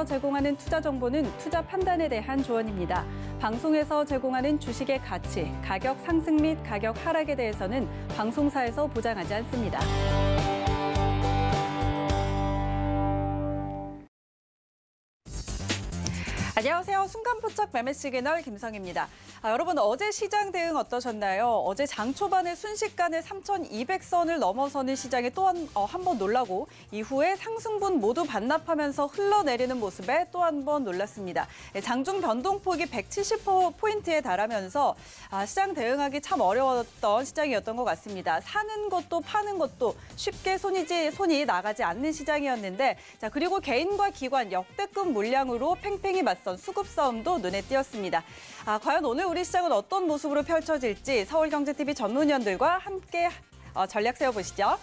방송에서 제공하는 투자 정보는 투자 판단에 대한 조언입니다. 방송에서 제공하는 주식의 가치, 가격 상승 및 가격 하락에 대해서는 방송사에서 보장하지 않습니다. 안녕하세요. 순간포착 매매 시그널 김성희입니다. 여러분 어제 시장 대응 어떠셨나요? 어제 장 초반에 순식간에 3,200선을 넘어서는 시장에 또 한 번 놀라고 이후에 상승분 모두 반납하면서 흘러내리는 모습에 또 한 번 놀랐습니다. 장중 변동폭이 170포인트에 달하면서 시장 대응하기 참 어려웠던 시장이었던 것 같습니다. 사는 것도 파는 것도 쉽게 손이 나가지 않는 시장이었는데 그리고 개인과 기관 역대급 물량으로 팽팽히 맞선 수급 싸움도 눈에 띄었습니다. 과연 오늘 우리 시장은 어떤 모습으로 펼쳐질지 서울경제TV 전문위원들과 함께 전략 세워보시죠.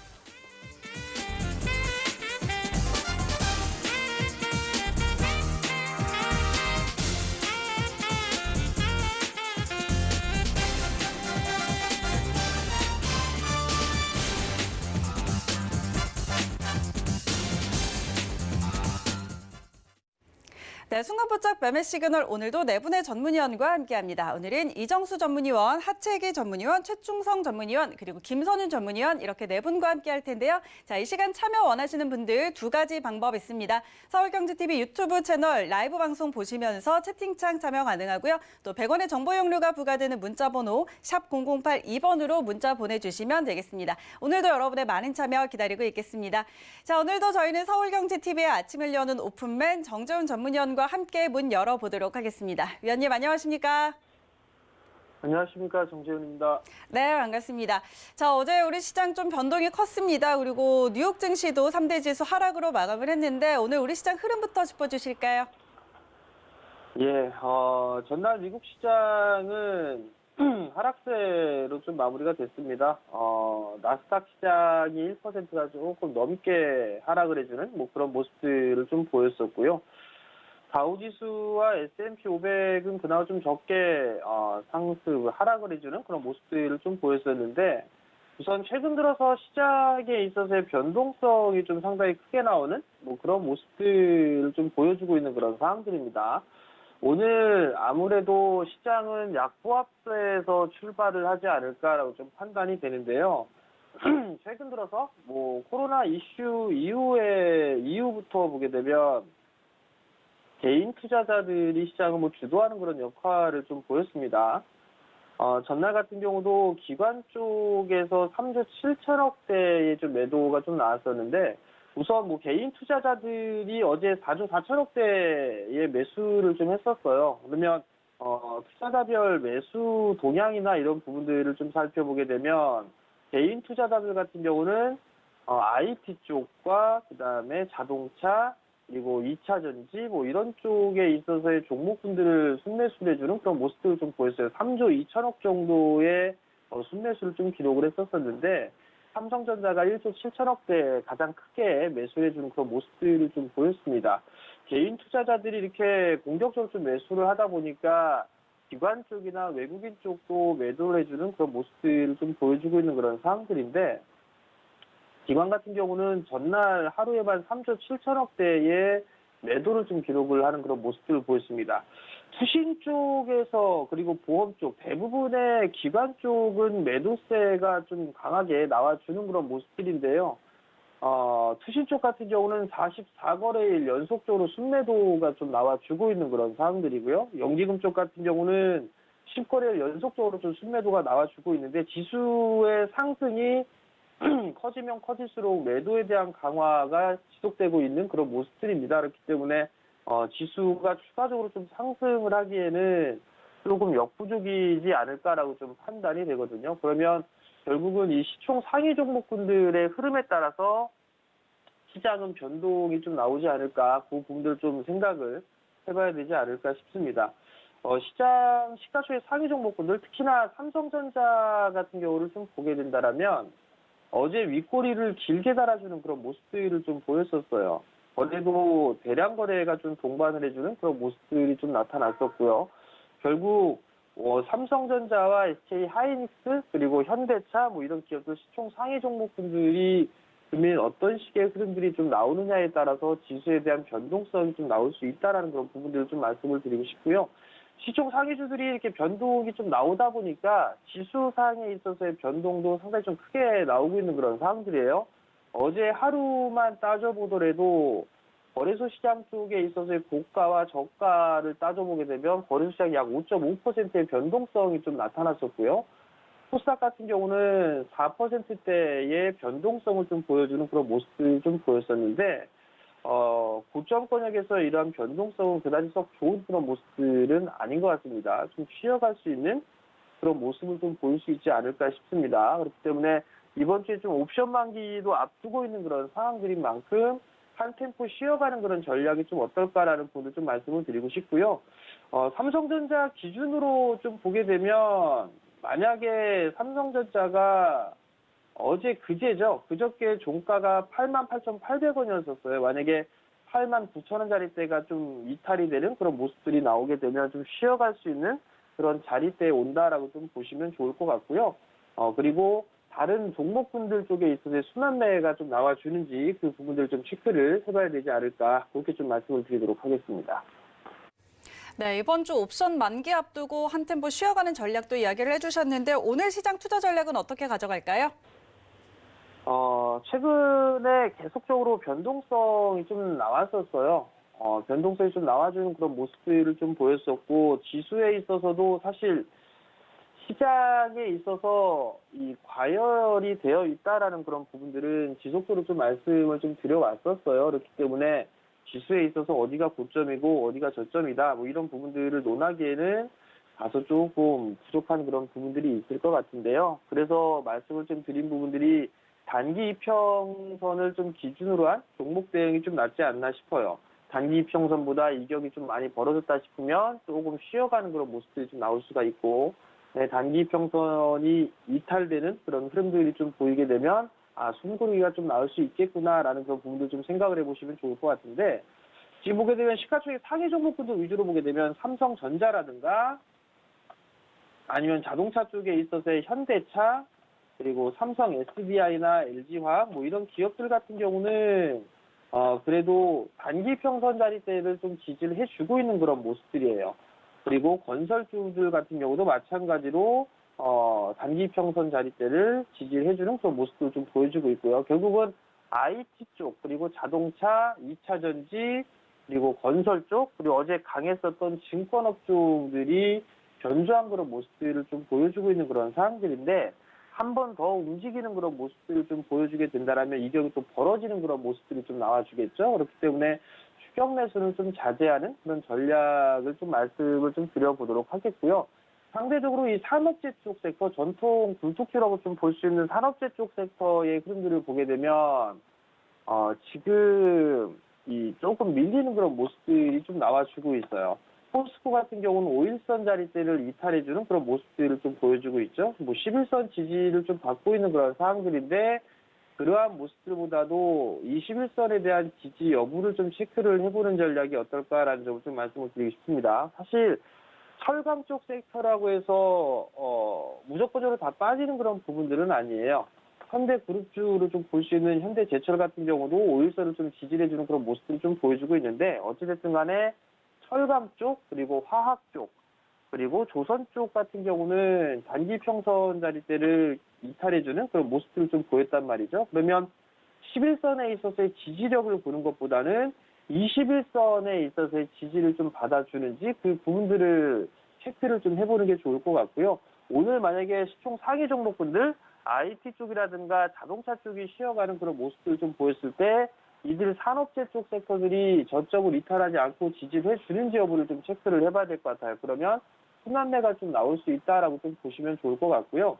네, 순간포착 매매 시그널 오늘도 네 분의 전문위원과 함께합니다. 오늘은 이정수 전문위원, 하채기 전문위원, 최충성 전문위원, 그리고 김선윤 전문위원 이렇게 네 분과 함께할 텐데요. 이 시간 참여 원하시는 분들 두 가지 방법 있습니다. 서울경제TV 유튜브 채널 라이브 방송 보시면서 채팅창 참여 가능하고요. 또 100원의 정보 용료가 부과되는 문자번호 샵 0082번으로 문자 보내주시면 되겠습니다. 오늘도 여러분의 많은 참여 기다리고 있겠습니다. 오늘도 저희는 서울경제TV의 아침을 여는 오픈맨 정재훈 전문위원과 함께 문 열어보도록 하겠습니다. 위원님 안녕하십니까? 안녕하십니까, 정재훈입니다. 네, 반갑습니다. 어제 우리 시장 좀 변동이 컸습니다. 그리고 뉴욕 증시도 3대 지수 하락으로 마감을 했는데 오늘 우리 시장 흐름부터 짚어주실까요? 예, 전날 미국 시장은 하락세로 좀 마무리가 됐습니다. 나스닥 시장이 1%가 조금 넘게 하락을 해주는 그런 모습들을 좀 보였었고요. 다우지수와 S&P 500은 그나마 좀 적게 하락을 해주는 그런 모습들을 좀 보였었는데 우선 최근 들어서 시장에 있어서의 변동성이 좀 상당히 크게 나오는 그런 모습들을 좀 보여주고 있는 그런 상황들입니다. 오늘 아무래도 시장은 약보합세에서 출발을 하지 않을까라고 좀 판단이 되는데요. 최근 들어서 코로나 이슈 이후부터 보게 되면 개인 투자자들이 시장을 주도하는 그런 역할을 좀 보였습니다. 전날 같은 경우도 기관 쪽에서 3조 7천억대의 좀 매도가 좀 나왔었는데 우선 개인 투자자들이 어제 4조 4천억대의 매수를 좀 했었어요. 그러면 투자자별 매수 동향이나 이런 부분들을 좀 살펴보게 되면 개인 투자자들 같은 경우는 IT 쪽과 그다음에 자동차 그리고 2차 전지 이런 쪽에 있어서의 종목군들을 순매수를 해주는 그런 모습들을 좀 보였어요. 3조 2천억 정도의 순매수를 좀 기록을 했었는데 삼성전자가 1조 7천억대 가장 크게 매수해주는 그런 모습들을 좀 보였습니다. 개인 투자자들이 이렇게 공격적으로 좀 매수를 하다 보니까 기관 쪽이나 외국인 쪽도 매도를 해주는 그런 모습들을 좀 보여주고 있는 그런 상황들인데 기관 같은 경우는 전날 하루에만 3조 7천억대의 매도를 좀 기록을 하는 그런 모습들을 보였습니다. 투신 쪽에서 그리고 보험 쪽 대부분의 기관 쪽은 매도세가 좀 강하게 나와주는 그런 모습들인데요. 투신 쪽 같은 경우는 44거래일 연속적으로 순매도가 좀 나와주고 있는 그런 상황들이고요. 연기금 쪽 같은 경우는 10거래일 연속적으로 좀 순매도가 나와주고 있는데 지수의 상승이 커지면 커질수록 매도에 대한 강화가 지속되고 있는 그런 모습들입니다. 그렇기 때문에 지수가 추가적으로 좀 상승을 하기에는 조금 역부족이지 않을까라고 좀 판단이 되거든요. 그러면 결국은 이 시총 상위 종목군들의 흐름에 따라서 시장은 변동이 좀 나오지 않을까, 그 부분들 좀 생각을 해봐야 되지 않을까 싶습니다. 시장 시가총액 상위 종목군들, 특히나 삼성전자 같은 경우를 좀 보게 된다라면 어제 윗꼬리를 길게 달아주는 그런 모습들을 좀 보였었어요. 어제도 대량 거래가 좀 동반을 해주는 그런 모습들이 좀 나타났었고요. 결국 삼성전자와 SK 하이닉스 그리고 현대차 이런 기업들 시총 상위 종목군들이 그러면 어떤 식의 흐름들이 좀 나오느냐에 따라서 지수에 대한 변동성이 좀 나올 수 있다라는 그런 부분들을 좀 말씀을 드리고 싶고요. 시총 상위주들이 이렇게 변동이 좀 나오다 보니까 지수 상에 있어서의 변동도 상당히 좀 크게 나오고 있는 그런 상황들이에요. 어제 하루만 따져보더라도 거래소 시장 쪽에 있어서의 고가와 저가를 따져보게 되면 거래소 시장이 약 5.5%의 변동성이 좀 나타났었고요. 코스닥 같은 경우는 4%대의 변동성을 좀 보여주는 그런 모습을 좀 보였었는데, 고점권역에서 이러한 변동성은 그다지 썩 좋은 그런 모습들은 아닌 것 같습니다. 좀 쉬어갈 수 있는 그런 모습을 좀 보일 수 있지 않을까 싶습니다. 그렇기 때문에 이번 주에 좀 옵션 만기도 앞두고 있는 그런 상황들인 만큼 한 템포 쉬어가는 그런 전략이 좀 어떨까라는 부분을 좀 말씀을 드리고 싶고요. 삼성전자 기준으로 좀 보게 되면 만약에 삼성전자가 어제 그제죠. 그저께 종가가 88,800원이었었어요. 만약에 89,000원짜리대가 좀 이탈이 되는 그런 모습들이 나오게 되면 좀 쉬어갈 수 있는 그런 자리대에 온다라고 좀 보시면 좋을 것 같고요. 그리고 다른 종목군들 쪽에 있어서 순환매가 좀 나와주는지 그 부분들 좀 체크를 해봐야 되지 않을까 그렇게 좀 말씀을 드리도록 하겠습니다. 네, 이번 주 옵션 만기 앞두고 한 템포 쉬어가는 전략도 이야기를 해주셨는데 오늘 시장 투자 전략은 어떻게 가져갈까요? 최근에 계속적으로 변동성이 좀 나왔었어요. 변동성이 좀 나와주는 그런 모습들을 좀 보였었고, 지수에 있어서도 사실 시장에 있어서 이 과열이 되어 있다라는 그런 부분들은 지속적으로 좀 말씀을 좀 드려왔었어요. 그렇기 때문에 지수에 있어서 어디가 고점이고 어디가 저점이다, 뭐 이런 부분들을 논하기에는 다소 조금 부족한 그런 부분들이 있을 것 같은데요. 그래서 말씀을 좀 드린 부분들이 단기 이평선을 좀 기준으로 한 종목 대응이 좀 낫지 않나 싶어요. 단기 이평선보다 이격이 좀 많이 벌어졌다 싶으면 조금 쉬어가는 그런 모습들이 좀 나올 수가 있고, 네, 단기 이평선이 이탈되는 그런 흐름들이 좀 보이게 되면 숨고르기가 좀 나올 수 있겠구나라는 그런 부분들 좀 생각을 해보시면 좋을 것 같은데, 지금 보게 되면 시가총액 상위 종목군들 위주로 보게 되면 삼성전자라든가 아니면 자동차 쪽에 있어서의 현대차, 그리고 삼성 SDI나 LG화학 뭐 이런 기업들 같은 경우는 그래도 단기 평선 자리대를 좀 지지를 해주고 있는 그런 모습들이에요. 그리고 건설주들 같은 경우도 마찬가지로 단기 평선 자리대를 지지를 해주는 그런 모습도 좀 보여주고 있고요. 결국은 IT 쪽, 그리고 자동차, 2차 전지, 그리고 건설 쪽, 그리고 어제 강했었던 증권업종들이 견조한 그런 모습들을 좀 보여주고 있는 그런 상황들인데, 한 번 더 움직이는 그런 모습들을 좀 보여주게 된다라면 이격이 또 벌어지는 그런 모습들이 좀 나와주겠죠. 그렇기 때문에 추격 매수는 좀 자제하는 그런 전략을 좀 말씀을 좀 드려보도록 하겠고요. 상대적으로 이 산업재 쪽 섹터, 전통 굴뚝주라고 좀 볼 수 있는 산업재 쪽 섹터의 흐름들을 보게 되면 지금 이 조금 밀리는 그런 모습들이 좀 나와주고 있어요. 포스코 같은 경우는 5일선 자리대를 이탈해주는 그런 모습들을 좀 보여주고 있죠. 뭐 11선 지지를 좀 받고 있는 그런 상황들인데, 그러한 모습들보다도 21선에 대한 지지 여부를 좀 체크를 해보는 전략이 어떨까라는 점을 좀 말씀을 드리고 싶습니다. 사실 철강 쪽 섹터라고 해서 무조건적으로 다 빠지는 그런 부분들은 아니에요. 현대그룹주를 좀 볼 수 있는 현대제철 같은 경우도 5일선을 좀 지지를 해주는 그런 모습들을 좀 보여주고 있는데, 어찌됐든 간에 철강 쪽, 그리고 화학 쪽, 그리고 조선 쪽 같은 경우는 단기 평선 자리대를 이탈해주는 그런 모습들을 좀 보였단 말이죠. 그러면 11선에 있어서의 지지력을 보는 것보다는 21선에 있어서의 지지를 좀 받아주는지 그 부분들을 체크를 좀 해보는 게 좋을 것 같고요. 오늘 만약에 시총 상위 종목군들 IT 쪽이라든가 자동차 쪽이 쉬어가는 그런 모습들을 좀 보였을 때, 이들 산업재 쪽 섹터들이 저점을 이탈하지 않고 지지를 해주는지 여부를 좀 체크를 해봐야 될 것 같아요. 그러면 순환매가 좀 나올 수 있다라고 좀 보시면 좋을 것 같고요.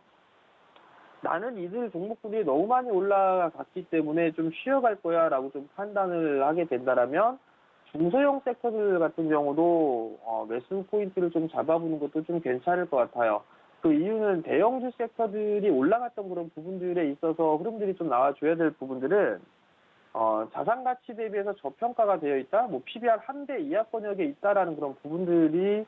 나는 이들 종목들이 너무 많이 올라갔기 때문에 좀 쉬어갈 거야 라고 좀 판단을 하게 된다라면 중소형 섹터들 같은 경우도 매수 포인트를 좀 잡아보는 것도 좀 괜찮을 것 같아요. 그 이유는 대형주 섹터들이 올라갔던 그런 부분들에 있어서 흐름들이 좀 나와줘야 될 부분들은 자산 가치 대비해서 저평가가 되어 있다, 뭐 PBR 한 대 이하권역에 있다라는 그런 부분들이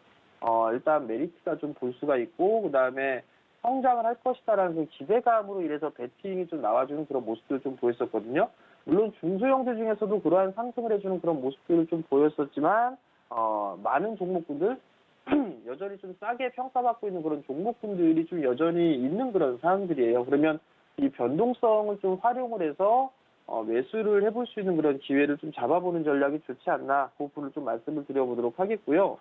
일단 메리트가 좀 볼 수가 있고, 그 다음에 성장을 할 것이다라는 그 기대감으로 인해서 베팅이 좀 나와주는 그런 모습들을 좀 보였었거든요. 물론 중소형들 중에서도 그러한 상승을 해주는 그런 모습들을 좀 보였었지만 많은 종목군들 여전히 좀 싸게 평가받고 있는 그런 종목군들이 좀 여전히 있는 그런 상황들이에요. 그러면 이 변동성을 좀 활용을 해서 매수를 해볼 수 있는 그런 기회를 좀 잡아보는 전략이 좋지 않나, 그 부분을 좀 말씀을 드려보도록 하겠고요.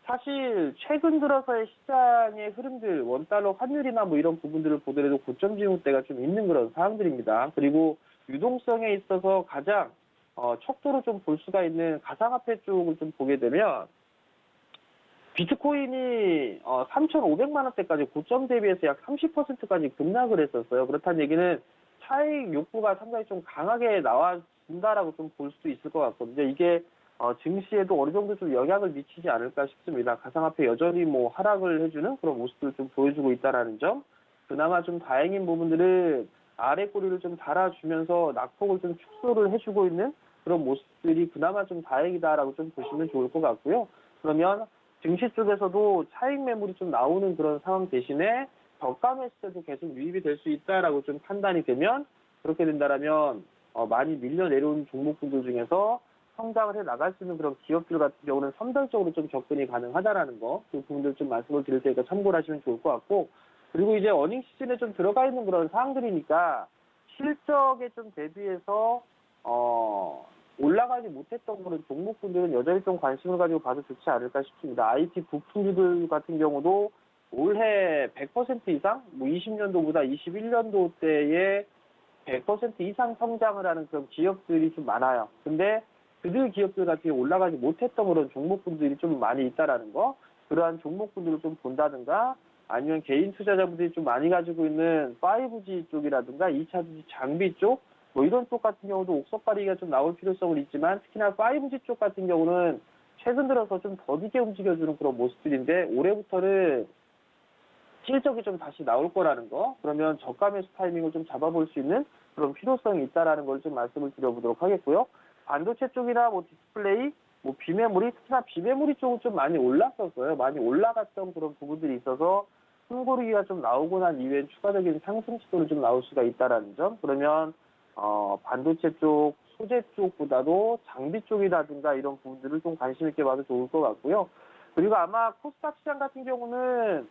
사실 최근 들어서의 시장의 흐름들, 원달러 환율이나 뭐 이런 부분들을 보더라도 고점 징후대가 좀 있는 그런 상황들입니다. 그리고 유동성에 있어서 가장 척도로 좀 볼 수가 있는 가상화폐 쪽을 좀 보게 되면 비트코인이 3,500만 원대까지 고점 대비해서 약 30%까지 급락을 했었어요. 그렇다는 얘기는 차익 욕구가 상당히 좀 강하게 나와준다라고 좀 볼 수도 있을 것 같거든요. 이게 증시에도 어느 정도 좀 영향을 미치지 않을까 싶습니다. 가상화폐 여전히 뭐 하락을 해주는 그런 모습들을 좀 보여주고 있다라는 점. 그나마 좀 다행인 부분들은 아래 꼬리를 좀 달아주면서 낙폭을 좀 축소를 해주고 있는 그런 모습들이 그나마 좀 다행이다라고 좀 보시면 좋을 것 같고요. 그러면 증시 쪽에서도 차익 매물이 좀 나오는 그런 상황 대신에 저가 매수세도 계속 유입이 될 수 있다라고 좀 판단이 되면, 그렇게 된다라면 많이 밀려 내려온 종목군들 중에서 성장을 해 나갈 수 있는 그런 기업들 같은 경우는 선별적으로 좀 접근이 가능하다라는 거, 그 부분들 좀 말씀을 드릴 테니까 참고를 하시면 좋을 것 같고, 그리고 이제 어닝 시즌에 좀 들어가 있는 그런 상황들이니까 실적에 좀 대비해서 올라가지 못했던 그런 종목군들은 여전히 좀 관심을 가지고 봐도 좋지 않을까 싶습니다. IT 부품주들 같은 경우도 올해 100% 이상, 뭐 20년도보다 21년도 때에 100% 이상 성장을 하는 그런 기업들이 좀 많아요. 근데 그들 기업들 같은 경우 올라가지 못했던 그런 종목군들이 좀 많이 있다라는 거, 그러한 종목군들을 좀 본다든가, 아니면 개인 투자자분들이 좀 많이 가지고 있는 5G 쪽이라든가 2차 전지 장비 쪽, 뭐 이런 쪽 같은 경우도 옥석 발휘가 좀 나올 필요성은 있지만, 특히나 5G 쪽 같은 경우는 최근 들어서 좀 더디게 움직여주는 그런 모습들인데, 올해부터는 실적이 좀 다시 나올 거라는 거, 그러면 저가 매수 타이밍을 좀 잡아볼 수 있는 그런 필요성이 있다라는 걸 좀 말씀을 드려보도록 하겠고요. 반도체 쪽이나 뭐 디스플레이, 뭐 비메모리, 특히나 비메모리 쪽은 좀 많이 올랐었어요. 많이 올라갔던 그런 부분들이 있어서 숨고르기가 좀 나오고 난 이후에 추가적인 상승 시도를 좀 나올 수가 있다라는 점. 그러면 반도체 쪽, 소재 쪽보다도 장비 쪽이라든가 이런 부분들을 좀 관심 있게 봐도 좋을 것 같고요. 그리고 아마 코스닥 시장 같은 경우는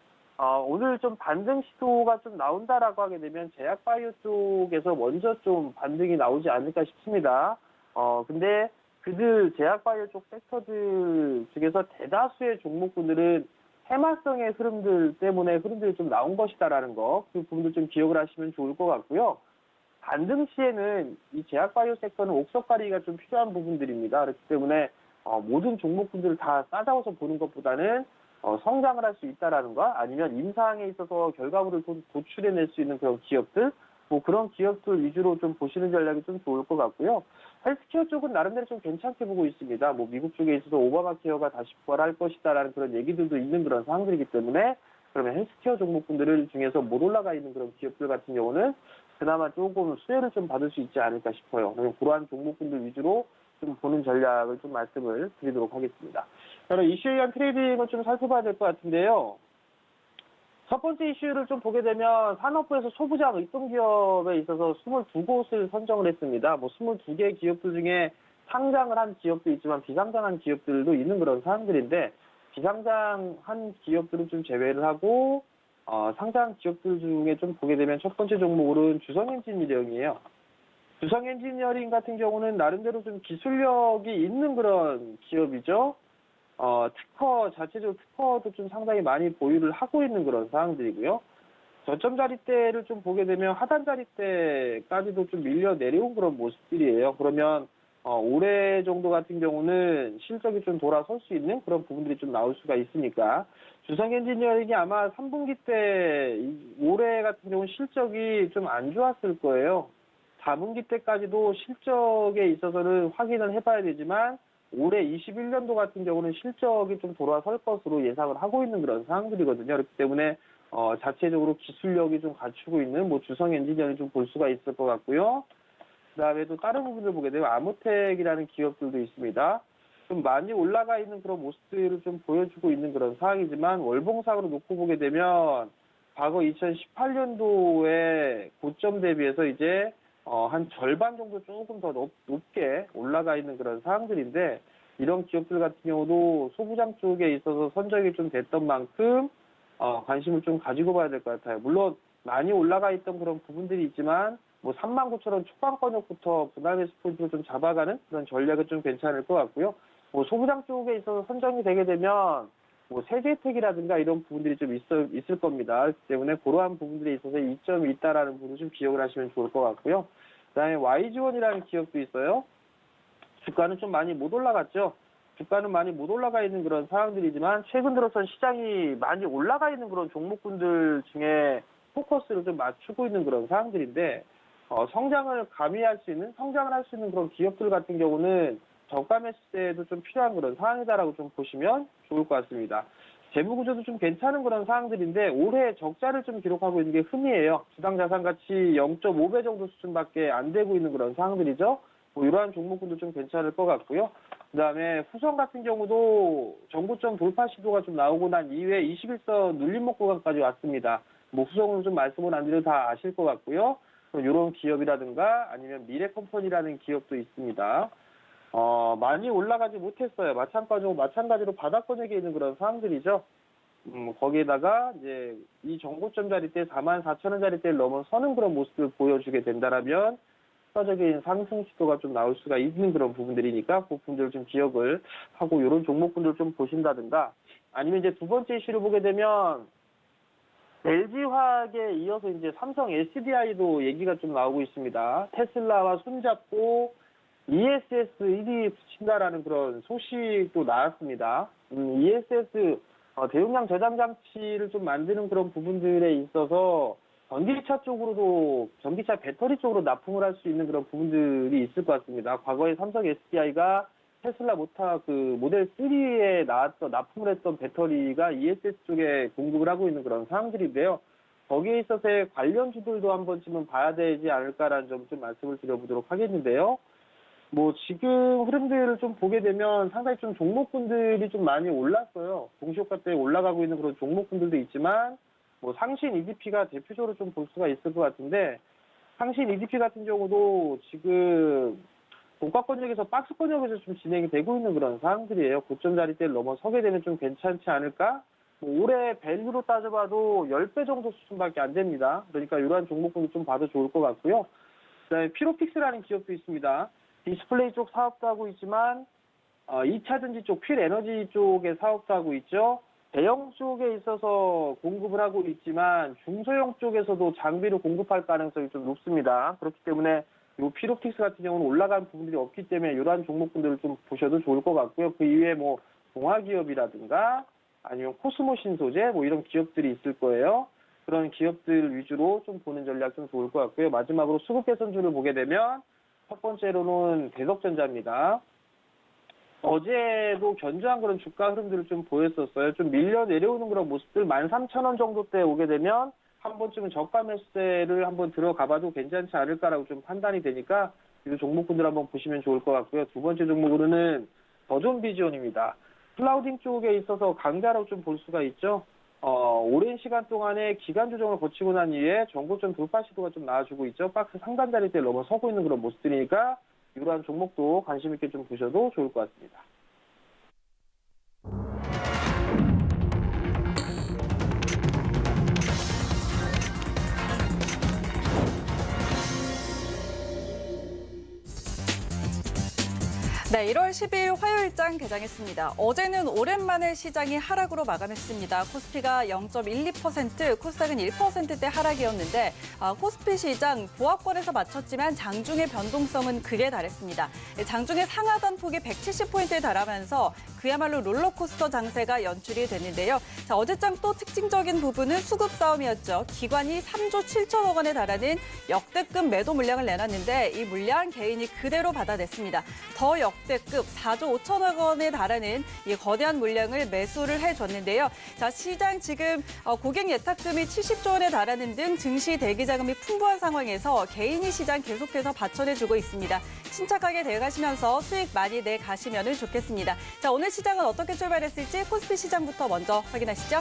오늘 좀 반등 시도가 좀 나온다라고 하게 되면 제약바이오 쪽에서 먼저 좀 반등이 나오지 않을까 싶습니다. 근데 그들 제약바이오 쪽 섹터들 중에서 대다수의 종목군들은 테마성의 흐름들 때문에 흐름들이 좀 나온 것이다라는 거, 그 부분도 좀 기억을 하시면 좋을 것 같고요. 반등 시에는 이 제약바이오 섹터는 옥석 발휘가 좀 필요한 부분들입니다. 그렇기 때문에 모든 종목군들을 다 싸잡아서 보는 것보다는 성장을 할 수 있다라는 거, 아니면 임상에 있어서 결과물을 도출해낼 수 있는 그런 기업들, 뭐 그런 기업들 위주로 좀 보시는 전략이 좀 좋을 것 같고요. 헬스케어 쪽은 나름대로 좀 괜찮게 보고 있습니다. 뭐 미국 쪽에 있어서 오바마 케어가 다시 부활할 것이다라는 그런 얘기들도 있는 그런 상황들이기 때문에, 그러면 헬스케어 종목군들 중에서 못 올라가 있는 그런 기업들 같은 경우는 그나마 조금 수혜를 좀 받을 수 있지 않을까 싶어요. 그러한 종목군들 위주로 좀 보는 전략을 좀 말씀을 드리도록 하겠습니다. 그럼 이슈에 의한 트레이딩을 좀 살펴봐야 될 것 같은데요. 첫 번째 이슈를 좀 보게 되면 산업부에서 소부장 입동기업에 있어서 22곳을 선정을 했습니다. 뭐 22개 기업들 중에 상장을 한 기업도 있지만 비상장한 기업들도 있는 그런 사항들인데, 비상장한 기업들은 좀 제외를 하고 상장 기업들 중에 좀 보게 되면 첫 번째 종목으로는 주성엔지니어링이에요. 주성엔지니어링 같은 경우는 나름대로 좀 기술력이 있는 그런 기업이죠. 특허, 자체적으로 특허도 좀 상당히 많이 보유를 하고 있는 그런 상황들이고요. 저점 자리대를 좀 보게 되면 하단 자리대까지도 좀 밀려 내려온 그런 모습들이에요. 그러면 올해 정도 같은 경우는 실적이 좀 돌아설 수 있는 그런 부분들이 좀 나올 수가 있으니까, 주성엔지니어링이 아마 3분기 때 올해 같은 경우는 실적이 좀 안 좋았을 거예요. 4분기 때까지도 실적에 있어서는 확인을 해봐야 되지만, 올해 21년도 같은 경우는 실적이 좀 돌아설 것으로 예상을 하고 있는 그런 상황들이거든요. 그렇기 때문에 자체적으로 기술력이 좀 갖추고 있는 뭐 주성 엔지니어링 좀 볼 수가 있을 것 같고요. 그다음에 또 다른 부분을 보게 되면 아모텍이라는 기업들도 있습니다. 좀 많이 올라가 있는 그런 모습들을 좀 보여주고 있는 그런 상황이지만, 월봉상으로 놓고 보게 되면 과거 2018년도의 고점 대비해서 이제 한 절반 정도 조금 더 높게 올라가 있는 그런 상황들인데, 이런 기업들 같은 경우도 소부장 쪽에 있어서 선적이 좀 됐던 만큼 관심을 좀 가지고 봐야 될 것 같아요. 물론 많이 올라가 있던 그런 부분들이 있지만 뭐 39,000원 초반권역부터 분할 매수 포인트를 좀 잡아가는 그런 전략은 좀 괜찮을 것 같고요. 뭐 소부장 쪽에 있어서 선정이 되게 되면 뭐 세제 혜택이라든가 이런 부분들이 좀 있을 겁니다. 그렇기 때문에 그러한 부분들에 있어서 이점이 있다라는 부분을 좀 기억을 하시면 좋을 것 같고요. 그다음에 YG원이라는 기업도 있어요. 주가는 좀 많이 못 올라갔죠. 주가는 많이 못 올라가 있는 그런 상황들이지만 최근 들어선 시장이 많이 올라가 있는 그런 종목군들 중에 포커스를 좀 맞추고 있는 그런 상황들인데, 성장을 가미할 수 있는, 성장을 할 수 있는 그런 기업들 같은 경우는 저가 매수세도 좀 필요한 그런 상황이다라고 좀 보시면 좋을 것 같습니다. 재무 구조도 좀 괜찮은 그런 상황들인데 올해 적자를 좀 기록하고 있는 게 흠이에요. 주당 자산 가치 0.5배 정도 수준밖에 안 되고 있는 그런 상황들이죠. 뭐 이러한 종목군도 좀 괜찮을 것 같고요. 그다음에 후성 같은 경우도 정고점 돌파 시도가 좀 나오고 난 이후에 21선 눌림목 구간까지 왔습니다. 뭐 후성은 좀 말씀을 안 드려도 다 아실 것 같고요. 이런 기업이라든가 아니면 미래컴퍼니라는 기업도 있습니다. 많이 올라가지 못했어요. 마찬가지로 바닥권역에 있는 그런 상황들이죠. 거기에다가 이제 이 정고점 자리대 44,000원 자리대를 넘어서는 그런 모습을 보여주게 된다라면 추가적인 상승 시도가 좀 나올 수가 있는 그런 부분들이니까 그 부분들을 좀 기억을 하고 이런 종목군들 좀 보신다든가, 아니면 이제 두 번째 이슈를 보게 되면 LG화학에 이어서 이제 삼성 SDI도 얘기가 좀 나오고 있습니다. 테슬라와 손잡고 ESS 1위 붙인다라는 그런 소식도 나왔습니다. ESS 대용량 저장 장치를 좀 만드는 그런 부분들에 있어서 전기차 쪽으로도, 전기차 배터리 쪽으로 납품을 할 수 있는 그런 부분들이 있을 것 같습니다. 과거에 삼성 SDI가 테슬라 모델 3에 납품을 했던 배터리가 ESS 쪽에 공급을 하고 있는 그런 상황들인데요. 거기에 있어서의 관련주들도 한 번쯤은 봐야 되지 않을까라는 점 좀 말씀을 드려보도록 하겠는데요. 뭐 지금 흐름들을 좀 보게 되면 상당히 좀 종목군들이 좀 많이 올랐어요. 동시효과 때문에 올라가고 있는 그런 종목군들도 있지만, 뭐 상신 EDP가 대표적으로 좀 볼 수가 있을 것 같은데, 상신 EDP 같은 경우도 지금 고가권역에서 박스권역에서 좀 진행이 되고 있는 그런 상황들이에요. 고점 자리대를 넘어서게 되면 좀 괜찮지 않을까? 뭐 올해 밸류로 따져봐도 10배 정도 수준밖에 안 됩니다. 그러니까 이러한 종목군도 좀 봐도 좋을 것 같고요. 그다음에 피로픽스라는 기업도 있습니다. 디스플레이 쪽 사업도 하고 있지만 2차 전지 쪽, 필에너지 쪽의 사업도 하고 있죠. 대형 쪽에 있어서 공급을 하고 있지만 중소형 쪽에서도 장비를 공급할 가능성이 좀 높습니다. 그렇기 때문에 이 피로틱스 같은 경우는 올라간 부분들이 없기 때문에 이러한 종목군들을 좀 보셔도 좋을 것 같고요. 그 이외에 뭐 동화기업이라든가 아니면 코스모 신소재 뭐 이런 기업들이 있을 거예요. 그런 기업들 위주로 좀 보는 전략 좀 좋을 것 같고요. 마지막으로 수급 개선주를 보게 되면 첫 번째로는 대덕전자입니다. 어제도 견조한 그런 주가 흐름들을 좀 보였었어요. 좀 밀려 내려오는 그런 모습들 13,000원 정도 때 오게 되면 한 번쯤은 저가 매수세를 한번 들어가봐도 괜찮지 않을까라고 좀 판단이 되니까 이 종목군들 한번 보시면 좋을 것 같고요. 두 번째 종목으로는 더존비전입니다. 클라우딩 쪽에 있어서 강자라고 좀 볼 수가 있죠. 오랜 시간 동안에 기간 조정을 거치고 난 이후에 정고점 돌파 시도가 좀 나와주고 있죠. 박스 상단 자리대를 넘어서고 있는 그런 모습들이니까 이러한 종목도 관심 있게 좀 보셔도 좋을 것 같습니다. 네, 1월 10일 화요일장 개장했습니다. 어제는 오랜만에 시장이 하락으로 마감했습니다. 코스피가 0.12%, 코스닥은 1%대 하락이었는데 코스피 시장 보합권에서 맞췄지만 장중의 변동성은 극에 달했습니다. 장중의 상하단 폭이 170포인트에 달하면서 그야말로 롤러코스터 장세가 연출이 됐는데요. 자, 어제장 또 특징적인 부분은 수급 싸움이었죠. 기관이 3조 7천억 원에 달하는 역대급 매도 물량을 내놨는데 이 물량 개인이 그대로 받아냈습니다. 더 역대급 4조 5천억 원에 달하는 이 거대한 물량을 매수를 해줬는데요. 자, 시장 지금 고객 예탁금이 70조 원에 달하는 등 증시 대기 자금이 풍부한 상황에서 개인이 시장 계속해서 받쳐내주고 있습니다. 침착하게 대응하시면서 수익 많이 내가시면 좋겠습니다. 자, 오늘 시장은 어떻게 출발했을지 코스피 시장부터 먼저 확인하시죠.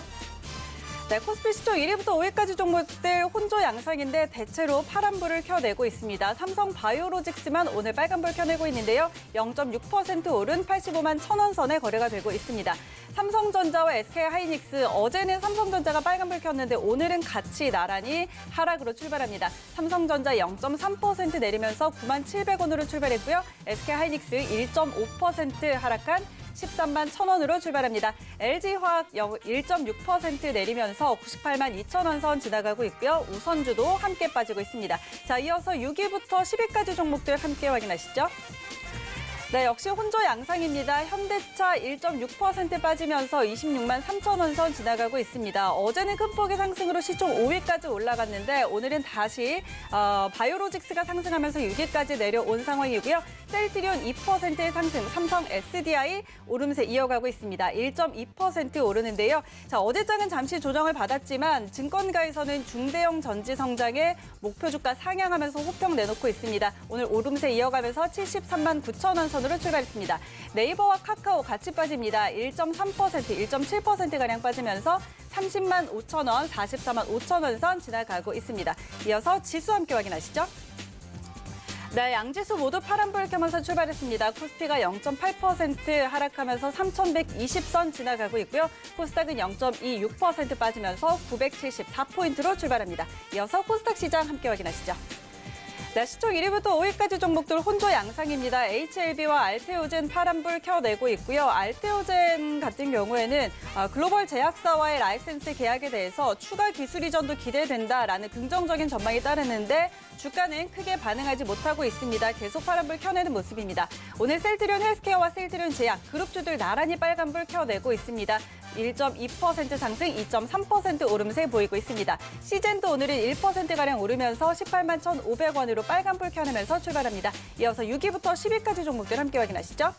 네, 코스피 시총 1위부터 5위까지 종목들 혼조 양상인데 대체로 파란불을 켜내고 있습니다. 삼성 바이오로직스만 오늘 빨간불 켜내고 있는데요. 0.6% 오른 85만 1,000원 선에 거래가 되고 있습니다. 삼성전자와 SK하이닉스 어제는 삼성전자가 빨간불 켰는데 오늘은 같이 나란히 하락으로 출발합니다. 삼성전자 0.3% 내리면서 9만 700원으로 출발했고요. SK하이닉스 1.5% 하락한 13만 1,000원으로 출발합니다. LG화학 1.6% 내리면서 98만 2,000원 선 지나가고 있고요. 우선주도 함께 빠지고 있습니다. 자, 이어서 6위부터 10위까지 종목들 함께 확인하시죠. 네, 역시 혼조 양상입니다. 현대차 1.6% 빠지면서 26만 3,000원 선 지나가고 있습니다. 어제는 큰 폭의 상승으로 시총 5위까지 올라갔는데 오늘은 다시 바이오로직스가 상승하면서 6위까지 내려온 상황이고요. 셀트리온 2%의 상승, 삼성 SDI 오름세 이어가고 있습니다. 1.2% 오르는데요. 자, 어제장은 잠시 조정을 받았지만 증권가에서는 중대형 전지 성장에 목표 주가 상향하면서 호평 내놓고 있습니다. 오늘 오름세 이어가면서 73만 9,000원 선으로 출발했습니다. 네이버와 카카오 같이 빠집니다. 1.3%, 1.7%가량 빠지면서 30만 5,000원, 44만 5,000원 선 지나가고 있습니다. 이어서 지수 함께 확인하시죠. 네, 양지수 모두 파란불 켜면서 출발했습니다. 코스피가 0.8% 하락하면서 3,120선 지나가고 있고요. 코스닥은 0.26% 빠지면서 974포인트로 출발합니다. 이어서 코스닥 시장 함께 확인하시죠. 네, 시총 1위부터 5위까지 종목들 혼조 양상입니다. HLB와 알테오젠 파란불 켜내고 있고요. 알테오젠 같은 경우에는 글로벌 제약사와의 라이센스 계약에 대해서 추가 기술 이전도 기대된다라는 긍정적인 전망이 따르는데 주가는 크게 반응하지 못하고 있습니다. 계속 파란불 켜내는 모습입니다. 오늘 셀트리온 헬스케어와 셀트리온 제약 그룹주들 나란히 빨간불 켜내고 있습니다. 1.2% 상승, 2.3% 오름세 보이고 있습니다. 시젠도 오늘은 1%가량 오르면서 18만 1,500원으로 빨간불 켜내면서 출발합니다. 이어서 6위부터 10위까지 종목들 함께 확인하시죠.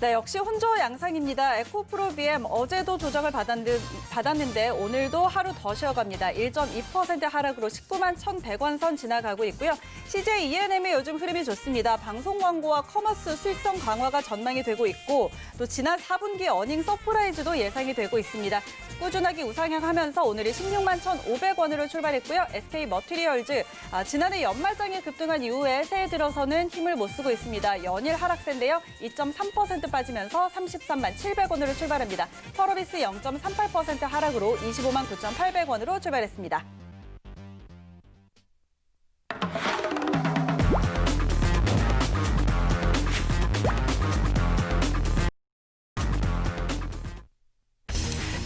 네, 역시 혼조 양상입니다. 에코프로비엠 어제도 조정을 받았는데 오늘도 하루 더 쉬어갑니다. 1.2% 하락으로 19만 1,100원 선 지나가고 있고요. CJ ENM의 요즘 흐름이 좋습니다. 방송 광고와 커머스 수익성 강화가 전망이 되고 있고 또 지난 4분기 어닝 서프라이즈도 예상이 되고 있습니다. 꾸준하게 우상향하면서 오늘이 16만 1,500원으로 출발했고요. SK 머티리얼즈 지난해 연말장에 급등한 이후에 새해 들어서는 힘을 못 쓰고 있습니다. 연일 하락세인데요. 2.3% 빠지면서 33만 700원으로 출발합니다. 펄어비스 0.38% 하락으로 25만 9,800원으로 출발했습니다.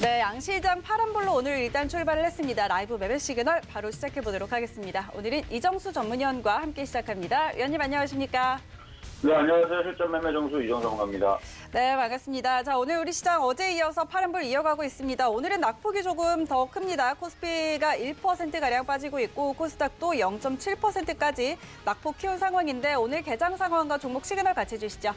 네, 양시장 파란불로 오늘 일단 출발을 했습니다. 라이브 매매 시그널 바로 시작해 보도록 하겠습니다. 오늘은 이정수 전문위원과 함께 시작합니다. 위원님 안녕하십니까? 네, 안녕하세요. 실전 매매 정수 이정성입니다. 네, 반갑습니다. 자, 오늘 우리 시장 어제에 이어서 파란불 이어가고 있습니다. 오늘은 낙폭이 조금 더 큽니다. 코스피가 1%가량 빠지고 있고 코스닥도 0.7%까지 낙폭 키운 상황인데 오늘 개장 상황과 종목 시그널 같이 해주시죠.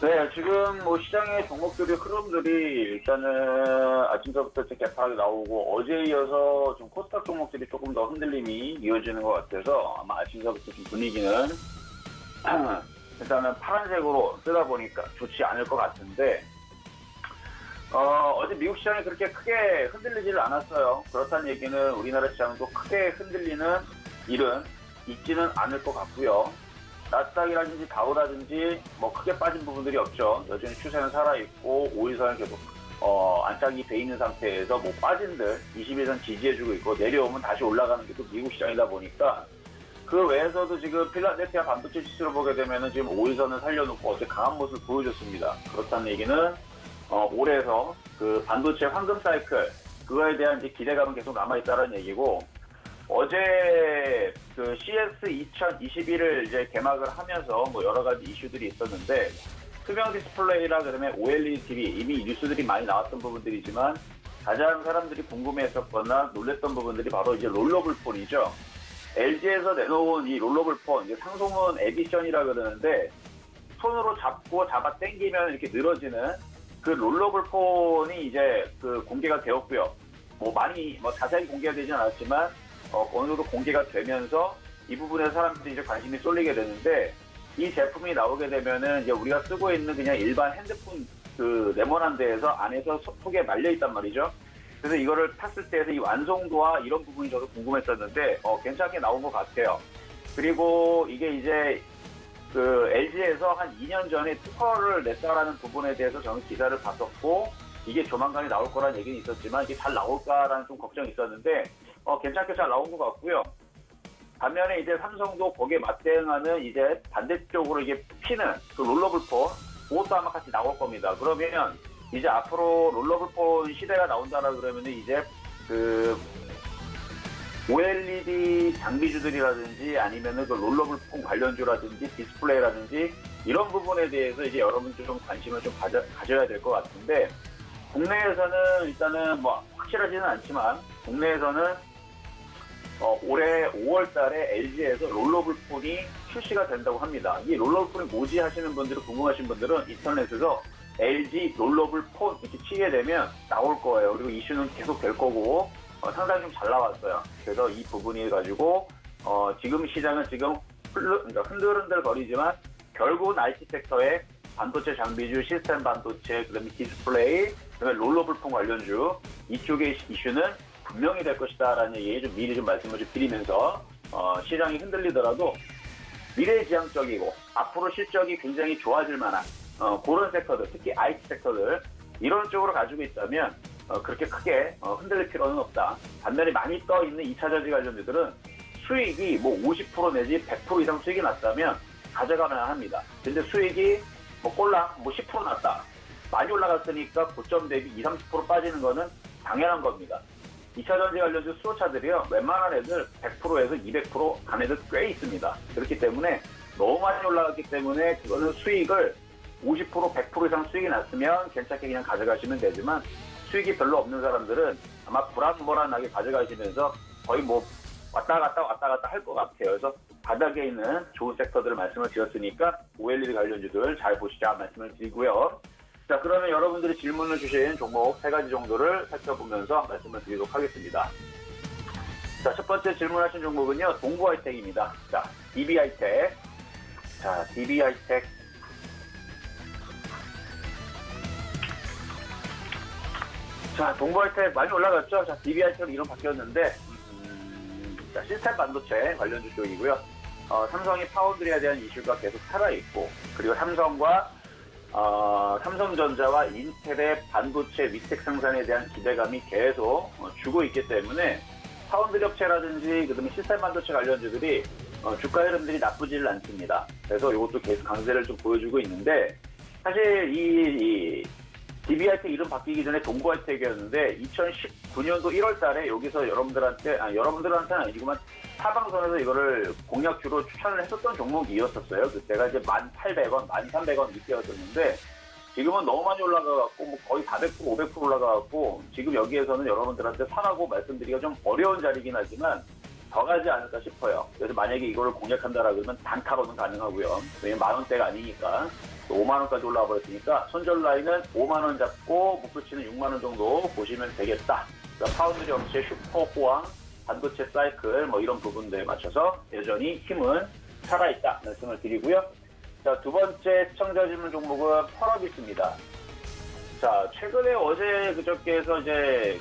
네, 지금 뭐 시장의 종목들의 흐름들이 일단은 아침서부터 개파하게 나오고 어제에 이어서 좀 코스닥 종목들이 조금 더 흔들림이 이어지는 것 같아서 아마 아침서부터 좀 분위기는 일단은 파란색으로 뜨다 보니까 좋지 않을 것 같은데 어제 미국 시장이 그렇게 크게 흔들리지를 않았어요. 그렇다는 얘기는 우리나라 시장도 크게 흔들리는 일은 있지는 않을 것 같고요. 나스닥이라든지 다우라든지 뭐 크게 빠진 부분들이 없죠. 여전히 추세는 살아있고 5일선은 계속 안착이 돼 있는 상태에서 뭐 빠진들 21선 지지해주고 있고 내려오면 다시 올라가는 게 또 미국 시장이다 보니까 그 외에서도 지금 필라델피아 반도체 지수를 보게 되면은 지금 5일선을 살려놓고 어제 강한 모습을 보여줬습니다. 그렇다는 얘기는 올해에서 그 반도체 황금 사이클 그거에 대한 이제 기대감은 계속 남아있다는 얘기고 어제 그 CS 2021을 이제 개막을 하면서 뭐 여러 가지 이슈들이 있었는데 투명 디스플레이라 그러면 OLED TV 이미 뉴스들이 많이 나왔던 부분들이지만 가장 사람들이 궁금해했었거나 놀랬던 부분들이 바로 이제 롤러블 폰이죠. LG에서 내놓은 이 롤러블 폰, 이제 상송은 에디션이라 그러는데 손으로 잡고 잡아 당기면 이렇게 늘어지는 그 롤러블 폰이 이제 그 공개가 되었고요. 뭐 많이 뭐 자세히 공개가 되진 않았지만 어느 정도 공개가 되면서 이 부분에 사람들이 이제 관심이 쏠리게 되는데 이 제품이 나오게 되면은 이제 우리가 쓰고 있는 그냥 일반 핸드폰 그 네모난 데에서 안에서 속에 말려 있단 말이죠. 그래서 이거를 탔을 때에서 이 완성도와 이런 부분이 저도 궁금했었는데 괜찮게 나온 것 같아요. 그리고 이게 이제 그 LG에서 한 2년 전에 특허를 냈다라는 부분에 대해서 저는 기사를 봤었고 이게 조만간에 나올 거라는 얘기는 있었지만 이게 잘 나올까라는 좀 걱정이 있었는데 괜찮게 잘 나온 것 같고요. 반면에 이제 삼성도 거기에 맞대응하는 이제 반대쪽으로 이게 피는 그 롤러블 폰 그것도 아마 같이 나올 겁니다. 그러면 이제 앞으로 롤러블 폰 시대가 나온다라 그러면 이제 그 OLED 장비주들이라든지 아니면은 그 롤러블 폰 관련주라든지 디스플레이라든지 이런 부분에 대해서 이제 여러분들 좀 관심을 좀 가져야 될 것 같은데 국내에서는 일단은 뭐 확실하지는 않지만 국내에서는 올해 5월 달에 LG에서 롤러블 폰이 출시가 된다고 합니다. 이 롤러블 폰이 뭐지 하시는 분들은 궁금하신 분들은 인터넷에서 LG 롤러블 폰 이렇게 치게 되면 나올 거예요. 그리고 이슈는 계속 될 거고 상당히 좀 잘 나왔어요. 그래서 이 부분이 가지고 지금 시장은 지금 그러니까 흔들흔들 거리지만 결국은 IT 섹터의 반도체 장비주, 시스템 반도체, 그다음에 디스플레이, 그다음에 롤러블 폰 관련주 이쪽의 이슈는 분명히 될 것이다라는 얘기 좀 미리 좀 말씀을 좀 드리면서 시장이 흔들리더라도 미래지향적이고 앞으로 실적이 굉장히 좋아질 만한 그런 섹터들, 특히 IT 섹터들 이런 쪽으로 가지고 있다면 그렇게 크게 흔들릴 필요는 없다. 반면에 많이 떠 있는 2차전지 관련주들은 수익이 뭐 50% 내지 100% 이상 수익이 났다면 가져가면 합니다. 근데 수익이 뭐 꼴랑 뭐 10% 났다. 많이 올라갔으니까 고점 대비 20, 30% 빠지는 거는 당연한 겁니다. 2차전지 관련주 수소차들이요. 웬만한 애들 100%에서 200% 간 애들 꽤 있습니다. 그렇기 때문에 너무 많이 올라갔기 때문에 그거는 수익을 50%, 100% 이상 수익이 났으면 괜찮게 그냥 가져가시면 되지만 수익이 별로 없는 사람들은 아마 불안불안하게 가져가시면서 거의 뭐 왔다 갔다 할 것 같아요. 그래서 바닥에 있는 좋은 섹터들을 말씀을 드렸으니까 OLED 관련주들 잘 보시자 말씀을 드리고요. 자, 그러면 여러분들이 질문을 주신 종목 3가지 정도를 살펴보면서 말씀을 드리도록 하겠습니다. 자, 첫 번째 질문하신 종목은요, 동부하이텍입니다. 자, DB하이텍. 자, DB하이텍. 자, 동부하이텍 많이 올라갔죠? 자, DB하이텍 이름 바뀌었는데, 자, 시스템 반도체 관련주 쪽이고요. 삼성이 파운드리에 대한 이슈가 계속 살아있고, 그리고 삼성전자와 인텔의 반도체 위택 생산에 대한 기대감이 계속 주고 있기 때문에 파운드리 업체라든지 그다음에 시스템 반도체 관련주들이 주가 흐름들이 나쁘지를 않습니다. 그래서 이것도 계속 강세를 좀 보여주고 있는데 사실 이 DB하이텍 이름 바뀌기 전에 동부하이텍이었는데 2019년도 1월 달에 여기서 여러분들한테는 아니지만 타방선에서 이거를 공략주로 추천을 했었던 종목이었었어요. 그때가 이제 1,800원, 1,300원 이때였었는데 지금은 너무 많이 올라가갖고 뭐 거의 400%, 500% 올라가갖고 지금 여기에서는 여러분들한테 사라고 말씀드리기가 좀 어려운 자리긴 하지만 더 가지 않을까 싶어요. 그래서 만약에 이거를 공략한다라 그러면 단타로는 가능하고요. 왜냐면 10,000원대가 아니니까 5만원까지 올라와 버렸으니까 손절 라인은 5만원 잡고 목표치는 6만원 정도 보시면 되겠다. 그러니까 파운드리 업체 슈퍼호황 반도체 사이클 뭐 이런 부분들에 맞춰서 여전히 힘은 살아있다 말씀을 드리고요. 자, 두 번째 시청자 질문 종목은 펄어비스입니다. 자, 최근에 어제 그저께에서 이제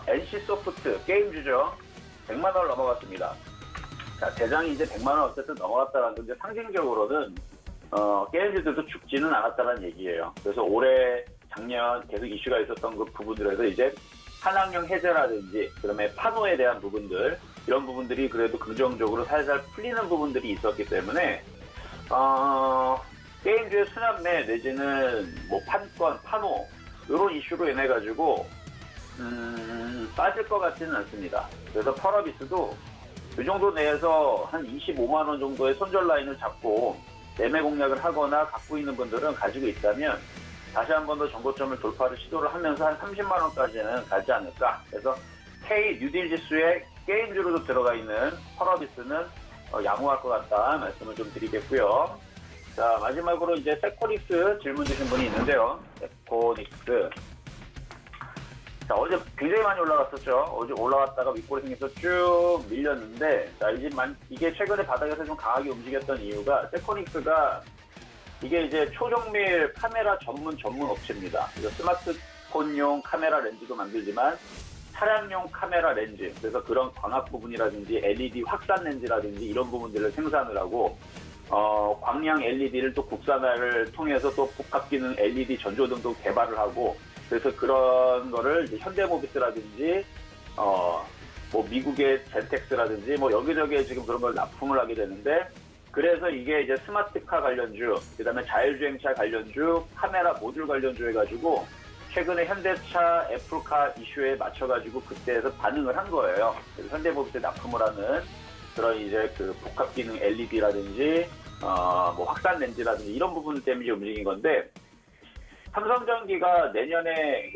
NC소프트 게임주죠. 100만 원을 넘어갔습니다. 자, 대장이 이제 100만 원 어쨌든 넘어갔다는 건데 상징적으로는 게임주들도 죽지는 않았다는 얘기예요. 그래서 올해 작년 계속 이슈가 있었던 그 부분들에서 이제 한학령 해제라든지 그다음에 파노에 대한 부분들 이런 부분들이 그래도 긍정적으로 살살 풀리는 부분들이 있었기 때문에 게임주의 수납매 내지는 뭐 판권, 파노 이런 이슈로 인해 가지고 빠질 것 같지는 않습니다. 그래서 펄어비스도 이 정도 내에서 한 25만 원 정도의 손절 라인을 잡고 매매 공략을 하거나 갖고 있는 분들은 가지고 있다면 다시 한 번 더 정고점을 돌파를 시도를 하면서 한 30만 원까지는 가지 않을까. 그래서 K 뉴딜 지수에 게임주로도 들어가 있는 펄어비스는 양호할 것 같다 말씀을 좀 드리겠고요. 자, 마지막으로 이제 세코닉스 질문 주신 분이 있는데요. 세코닉스. 자, 어제 굉장히 많이 올라갔었죠. 어제 올라갔다가 윗골이 생겨서 쭉 밀렸는데, 자, 이게 최근에 바닥에서 좀 강하게 움직였던 이유가 세코닉스가 이게 이제 초정밀 카메라 전문 업체입니다. 그래서 스마트 아이폰용 카메라 렌즈도 만들지만 차량용 카메라 렌즈, 그래서 그런 광학 부분이라든지 LED 확산 렌즈라든지 이런 부분들을 생산을 하고 광량 LED를 또 국산화를 통해서 또 복합 기능 LED 전조등도 개발을 하고, 그래서 그런 거를 이제 현대모비스라든지 뭐 미국의 젠텍스라든지 뭐 여기저기에 지금 그런 걸 납품을 하게 되는데, 그래서 이게 이제 스마트카 관련주, 그다음에 자율주행차 관련주, 카메라 모듈 관련주 해가지고 최근에 현대차 애플카 이슈에 맞춰가지고 그때에서 반응을 한 거예요. 그래서 현대모비스에 납품을 하는 그런 이제 그 복합 기능 LED라든지 뭐 확산 렌즈라든지 이런 부분 때문에 움직인 건데, 삼성전기가 내년에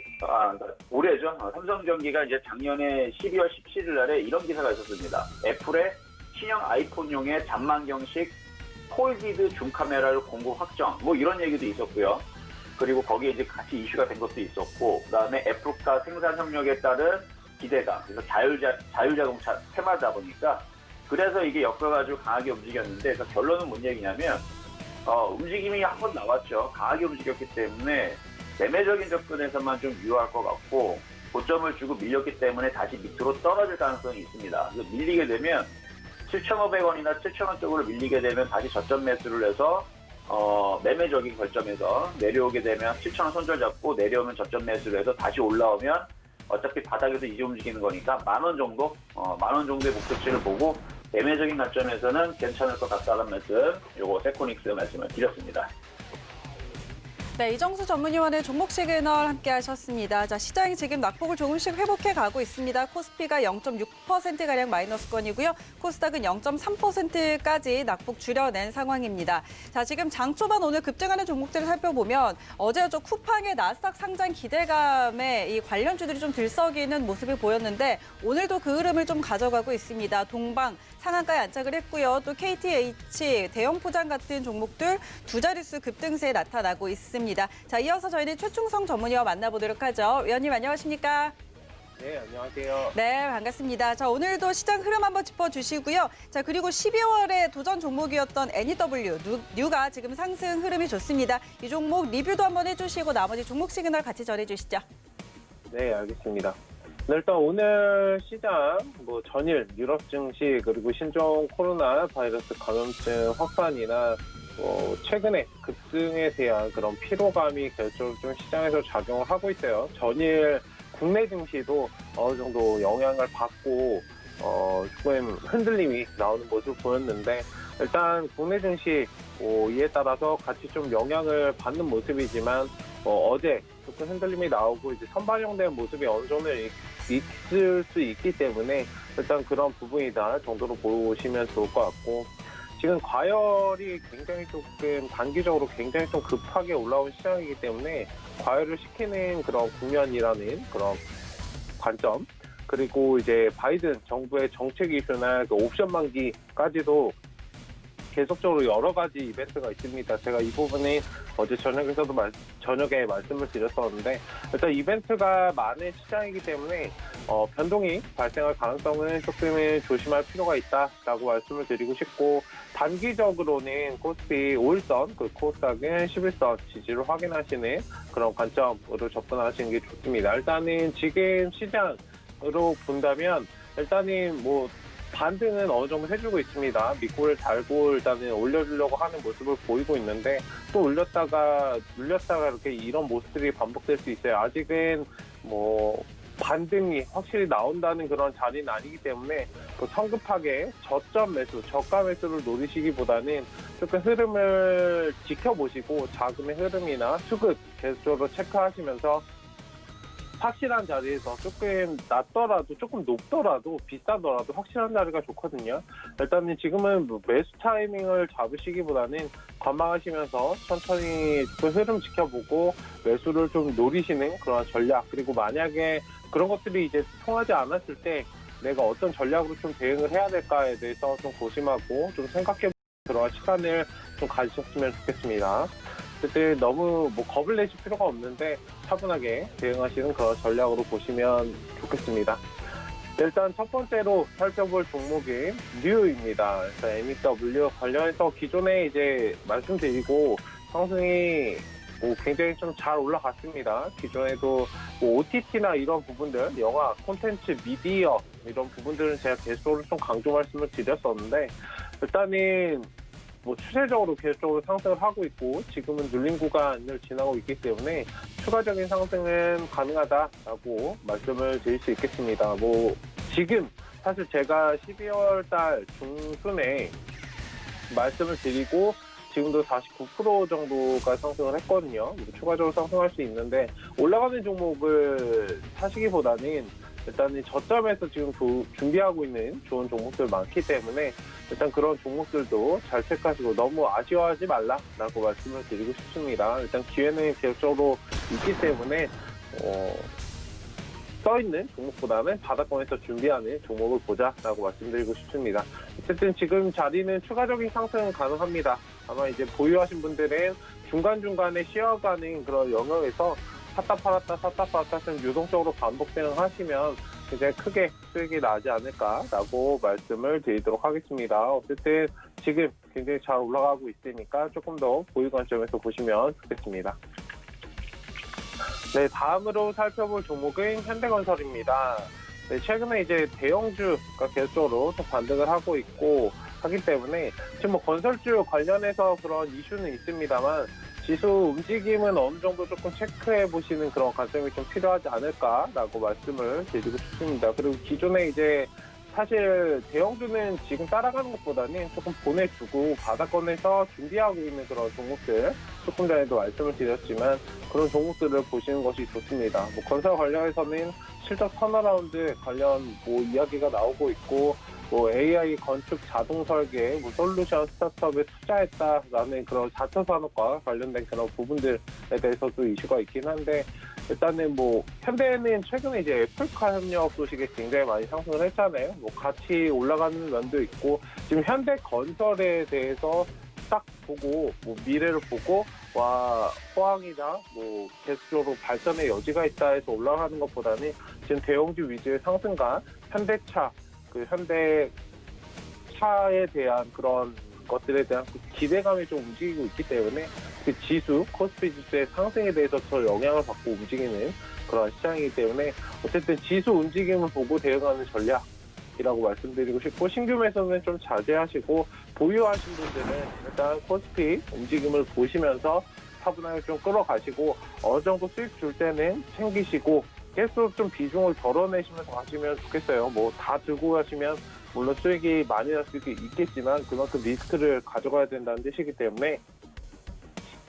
올해죠. 삼성전기가 이제 작년에 12월 17일 날에 이런 기사가 있었습니다. 애플의 신형 아이폰용의 잔망경식 폴디드 줌 카메라를 공급 확정, 뭐 이런 얘기도 있었고요. 그리고 거기에 이제 같이 이슈가 된 것도 있었고, 그다음에 애플카 생산 협력에 따른 기대감, 그래서 자율자동차 테마다 보니까 그래서 이게 엮여가지고 강하게 움직였는데, 그래서 결론은 뭔 얘기냐면 움직임이 한 번 나왔죠. 강하게 움직였기 때문에 매매적인 접근에서만 좀 유효할 것 같고, 고점을 주고 밀렸기 때문에 다시 밑으로 떨어질 가능성이 있습니다. 그래서 밀리게 되면 7,500원이나 7,000원 쪽으로 밀리게 되면 다시 저점 매수를 해서 매매적인 관점에서 내려오게 되면 7,000원 손절 잡고 내려오면 저점 매수를 해서 다시 올라오면 어차피 바닥에서 이제 움직이는 거니까 10,000원 정도, 10,000원 정도의 목표치를 보고 매매적인 관점에서는 괜찮을 것 같다는 말씀, 요거 세코닉스 말씀을 드렸습니다. 네, 이정수 전문위원의 종목 시그널 함께 하셨습니다. 자, 시장이 지금 낙폭을 조금씩 회복해 가고 있습니다. 코스피가 0.6%가량 마이너스권이고요. 코스닥은 0.3%까지 낙폭 줄여낸 상황입니다. 자, 지금 장 초반 오늘 급등하는 종목들을 살펴보면 어제 저 쿠팡의 나스닥 상장 기대감에 이 관련주들이 좀 들썩이는 모습을 보였는데, 오늘도 그 흐름을 좀 가져가고 있습니다. 동방 상한가에 안착을 했고요. 또 KTH, 대형 포장 같은 종목들 두 자릿수 급등세에 나타나고 있습니다. 자, 이어서 저희는 최충성 전문위원 만나보도록 하죠. 위원님 안녕하십니까? 네, 안녕하세요. 네, 반갑습니다. 자, 오늘도 시장 흐름 한번 짚어주시고요. 자, 그리고 12월에 도전 종목이었던 NEW, 뉴가 지금 상승 흐름이 좋습니다. 이 종목 리뷰도 한번 해주시고 나머지 종목 시그널 같이 전해주시죠. 네, 알겠습니다. 일단 오늘 시장 전일 유럽 증시 그리고 신종 코로나 바이러스 감염증 확산이나 최근에 급등에 대한 그런 피로감이 결정적으로 좀 시장에서 작용을 하고 있어요. 전일 국내 증시도 어느 정도 영향을 받고 조금 흔들림이 나오는 모습을 보였는데, 일단 국내 증시 이에 따라서 같이 좀 영향을 받는 모습이지만 어제 조금 흔들림이 나오고 이제 선반영된 모습이 어느 정도 있을 수 있기 때문에 일단 그런 부분이다 정도로 보시면 좋을 것 같고, 지금 과열이 굉장히 조금 단기적으로 굉장히 좀 급하게 올라온 시장이기 때문에 과열을 시키는 그런 국면이라는 그런 관점, 그리고 이제 바이든 정부의 정책 이슈나 그 옵션 만기까지도 계속적으로 여러 가지 이벤트가 있습니다. 제가 이 부분은 어제 저녁에 말씀을 드렸었는데, 일단 이벤트가 많은 시장이기 때문에 변동이 발생할 가능성은 조금 조심할 필요가 있다라고 말씀을 드리고 싶고, 단기적으로는 코스피 5일선, 그 코스닥은 11선 지지를 확인하시는 그런 관점으로 접근하시는 게 좋습니다. 일단은 지금 시장으로 본다면 일단은 반등은 어느 정도 해주고 있습니다. 밑골을 달고 일단은 올려주려고 하는 모습을 보이고 있는데, 또 올렸다가 이렇게 이런 모습들이 반복될 수 있어요. 아직은 반등이 확실히 나온다는 그런 자리는 아니기 때문에 성급하게 저가 매수를 노리시기보다는 조금 흐름을 지켜보시고 자금의 흐름이나 수급 계속적으로 체크하시면서 확실한 자리에서 조금 낮더라도, 조금 높더라도, 비싸더라도 확실한 자리가 좋거든요. 일단은 지금은 매수 타이밍을 잡으시기보다는 관망하시면서 천천히 조금 흐름 지켜보고 매수를 좀 노리시는 그런 전략, 그리고 만약에 그런 것들이 이제 통하지 않았을 때 내가 어떤 전략으로 좀 대응을 해야 될까에 대해서 좀 고심하고 좀 생각해보는 그런 시간을 좀 가지셨으면 좋겠습니다. 그때 너무 겁을 내실 필요가 없는데 차분하게 대응하시는 그런 전략으로 보시면 좋겠습니다. 일단 첫 번째로 살펴볼 종목이 뉴입니다. 그래서 NEW 관련해서 기존에 이제 말씀드리고 상승이 굉장히 좀 잘 올라갔습니다. 기존에도 OTT나 이런 부분들, 영화, 콘텐츠, 미디어 이런 부분들은 제가 계속적으로 좀 강조 말씀을 드렸었는데 일단은 추세적으로 계속적으로 상승을 하고 있고 지금은 눌림 구간을 지나고 있기 때문에 추가적인 상승은 가능하다라고 말씀을 드릴 수 있겠습니다. 지금 사실 제가 12월 달 중순에 말씀을 드리고 지금도 49% 정도가 상승을 했거든요. 추가적으로 상승할 수 있는데 올라가는 종목을 사시기보다는 일단은 저점에서 지금 준비하고 있는 좋은 종목들 많기 때문에 일단 그런 종목들도 잘 체크하시고 너무 아쉬워하지 말라라고 말씀을 드리고 싶습니다. 일단 기회는 계속적으로 있기 때문에 써있는 종목보다는 바닥권에서 준비하는 종목을 보자라고 말씀드리고 싶습니다. 어쨌든 지금 자리는 추가적인 상승은 가능합니다. 아마 이제 보유하신 분들은 중간중간에 쉬어가는 그런 영역에서 샀다 팔았다 좀 유동적으로 반복 대응하시면 굉장히 크게 수익이 나지 않을까라고 말씀을 드리도록 하겠습니다. 어쨌든 지금 굉장히 잘 올라가고 있으니까 조금 더 보유 관점에서 보시면 좋겠습니다. 네, 다음으로 살펴볼 종목은 현대건설입니다. 네, 최근에 이제 대형주가 계속적으로 또 반등을 하고 있고 하기 때문에 지금 건설주 관련해서 그런 이슈는 있습니다만 지수 움직임은 어느 정도 조금 체크해 보시는 그런 관점이 좀 필요하지 않을까라고 말씀을 드리고 싶습니다. 그리고 기존에 이제 사실 대형주는 지금 따라가는 것보다는 조금 보내주고 바닥권에서 준비하고 있는 그런 종목들 조금 전에도 말씀을 드렸지만 그런 종목들을 보시는 것이 좋습니다. 건설 관련해서는 실적 턴어라운드 관련 이야기가 나오고 있고 AI 건축 자동 설계 솔루션 스타트업에 투자했다라는 그런 4차 산업과 관련된 그런 부분들에 대해서도 이슈가 있긴 한데 일단은 현대는 최근에 이제 애플카 협력 소식에 굉장히 많이 상승을 했잖아요. 같이 올라가는 면도 있고 지금 현대건설에 대해서 딱 보고 미래를 보고 호황이나 계속적으로 발전의 여지가 있다 해서 올라가는 것보다는 지금 대형주 위주의 상승과 현대차 현대차에 대한 그런 것들에 대한 기대감이 좀 움직이고 있기 때문에 그 지수, 코스피 지수의 상승에 대해서 더 영향을 받고 움직이는 그런 시장이기 때문에 어쨌든 지수 움직임을 보고 대응하는 전략이라고 말씀드리고 싶고 신규 매수는 좀 자제하시고 보유하신 분들은 일단 코스피 움직임을 보시면서 차분하게 좀 끌어가시고 어느 정도 수익 줄 때는 챙기시고 계속 좀 비중을 덜어내시면서 가시면 좋겠어요. 다 들고 가시면 물론 수익이 많이 날 수도 있겠지만 그만큼 리스크를 가져가야 된다는 뜻이기 때문에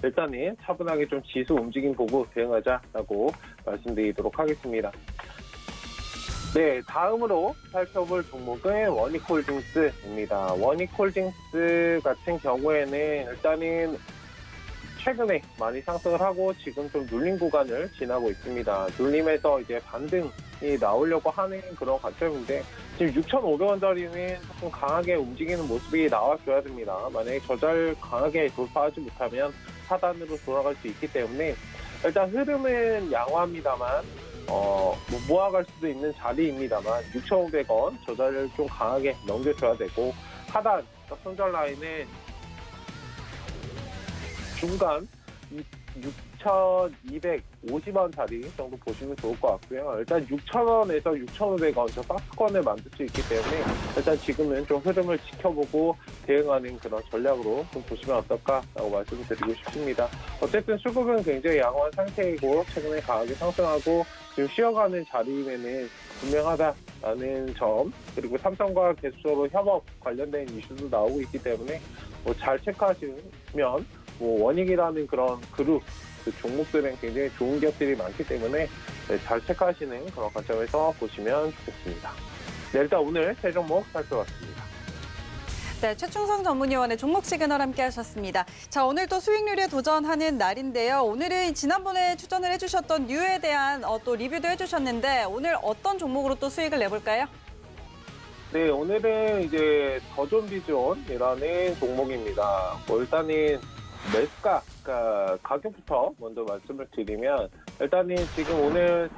일단은 차분하게 좀 지수 움직임 보고 대응하자라고 말씀드리도록 하겠습니다. 네, 다음으로 살펴볼 종목은 원익홀딩스입니다. 원익홀딩스 같은 경우에는 일단은 최근에 많이 상승을 하고 지금 좀 눌림 구간을 지나고 있습니다. 눌림에서 이제 반등이 나오려고 하는 그런 관점인데 지금 6,500원짜리는 조금 강하게 움직이는 모습이 나와줘야 됩니다. 만약에 저자를 강하게 돌파하지 못하면 하단으로 돌아갈 수 있기 때문에 일단 흐름은 양호합니다만 모아갈 수도 있는 자리입니다만 6,500원 저자를 좀 강하게 넘겨줘야 되고 하단 손절 라인은 중간 6,250원 자리 정도 보시면 좋을 것 같고요. 일단 6,000원에서 6,500원 저 박스권을 만들 수 있기 때문에 일단 지금은 좀 흐름을 지켜보고 대응하는 그런 전략으로 좀 보시면 어떨까라고 말씀드리고 싶습니다. 어쨌든 수급은 굉장히 양호한 상태이고 최근에 강하게 상승하고 지금 쉬어가는 자리임에는 분명하다라는 점 그리고 삼성과 계속적으로 협업 관련된 이슈도 나오고 있기 때문에 잘 체크하시면 원익이라는 그런 그룹 종목들은 굉장히 좋은 기업들이 많기 때문에 잘 체크하시는 그런 관점에서 보시면 좋겠습니다. 네, 일단 오늘 세 종목 살펴봤습니다. 네, 최충성 전문위원의 종목 시그널 함께 하셨습니다. 자, 오늘 또 수익률에 도전하는 날인데요. 오늘은 지난번에 추천을 해주셨던 뉴에 대한 또 리뷰도 해주셨는데 오늘 어떤 종목으로 또 수익을 내볼까요? 네, 오늘은 이제 더존비존이라는 종목입니다. 일단은 매수가, 그러니까 가격부터 먼저 말씀을 드리면 일단은 지금 오늘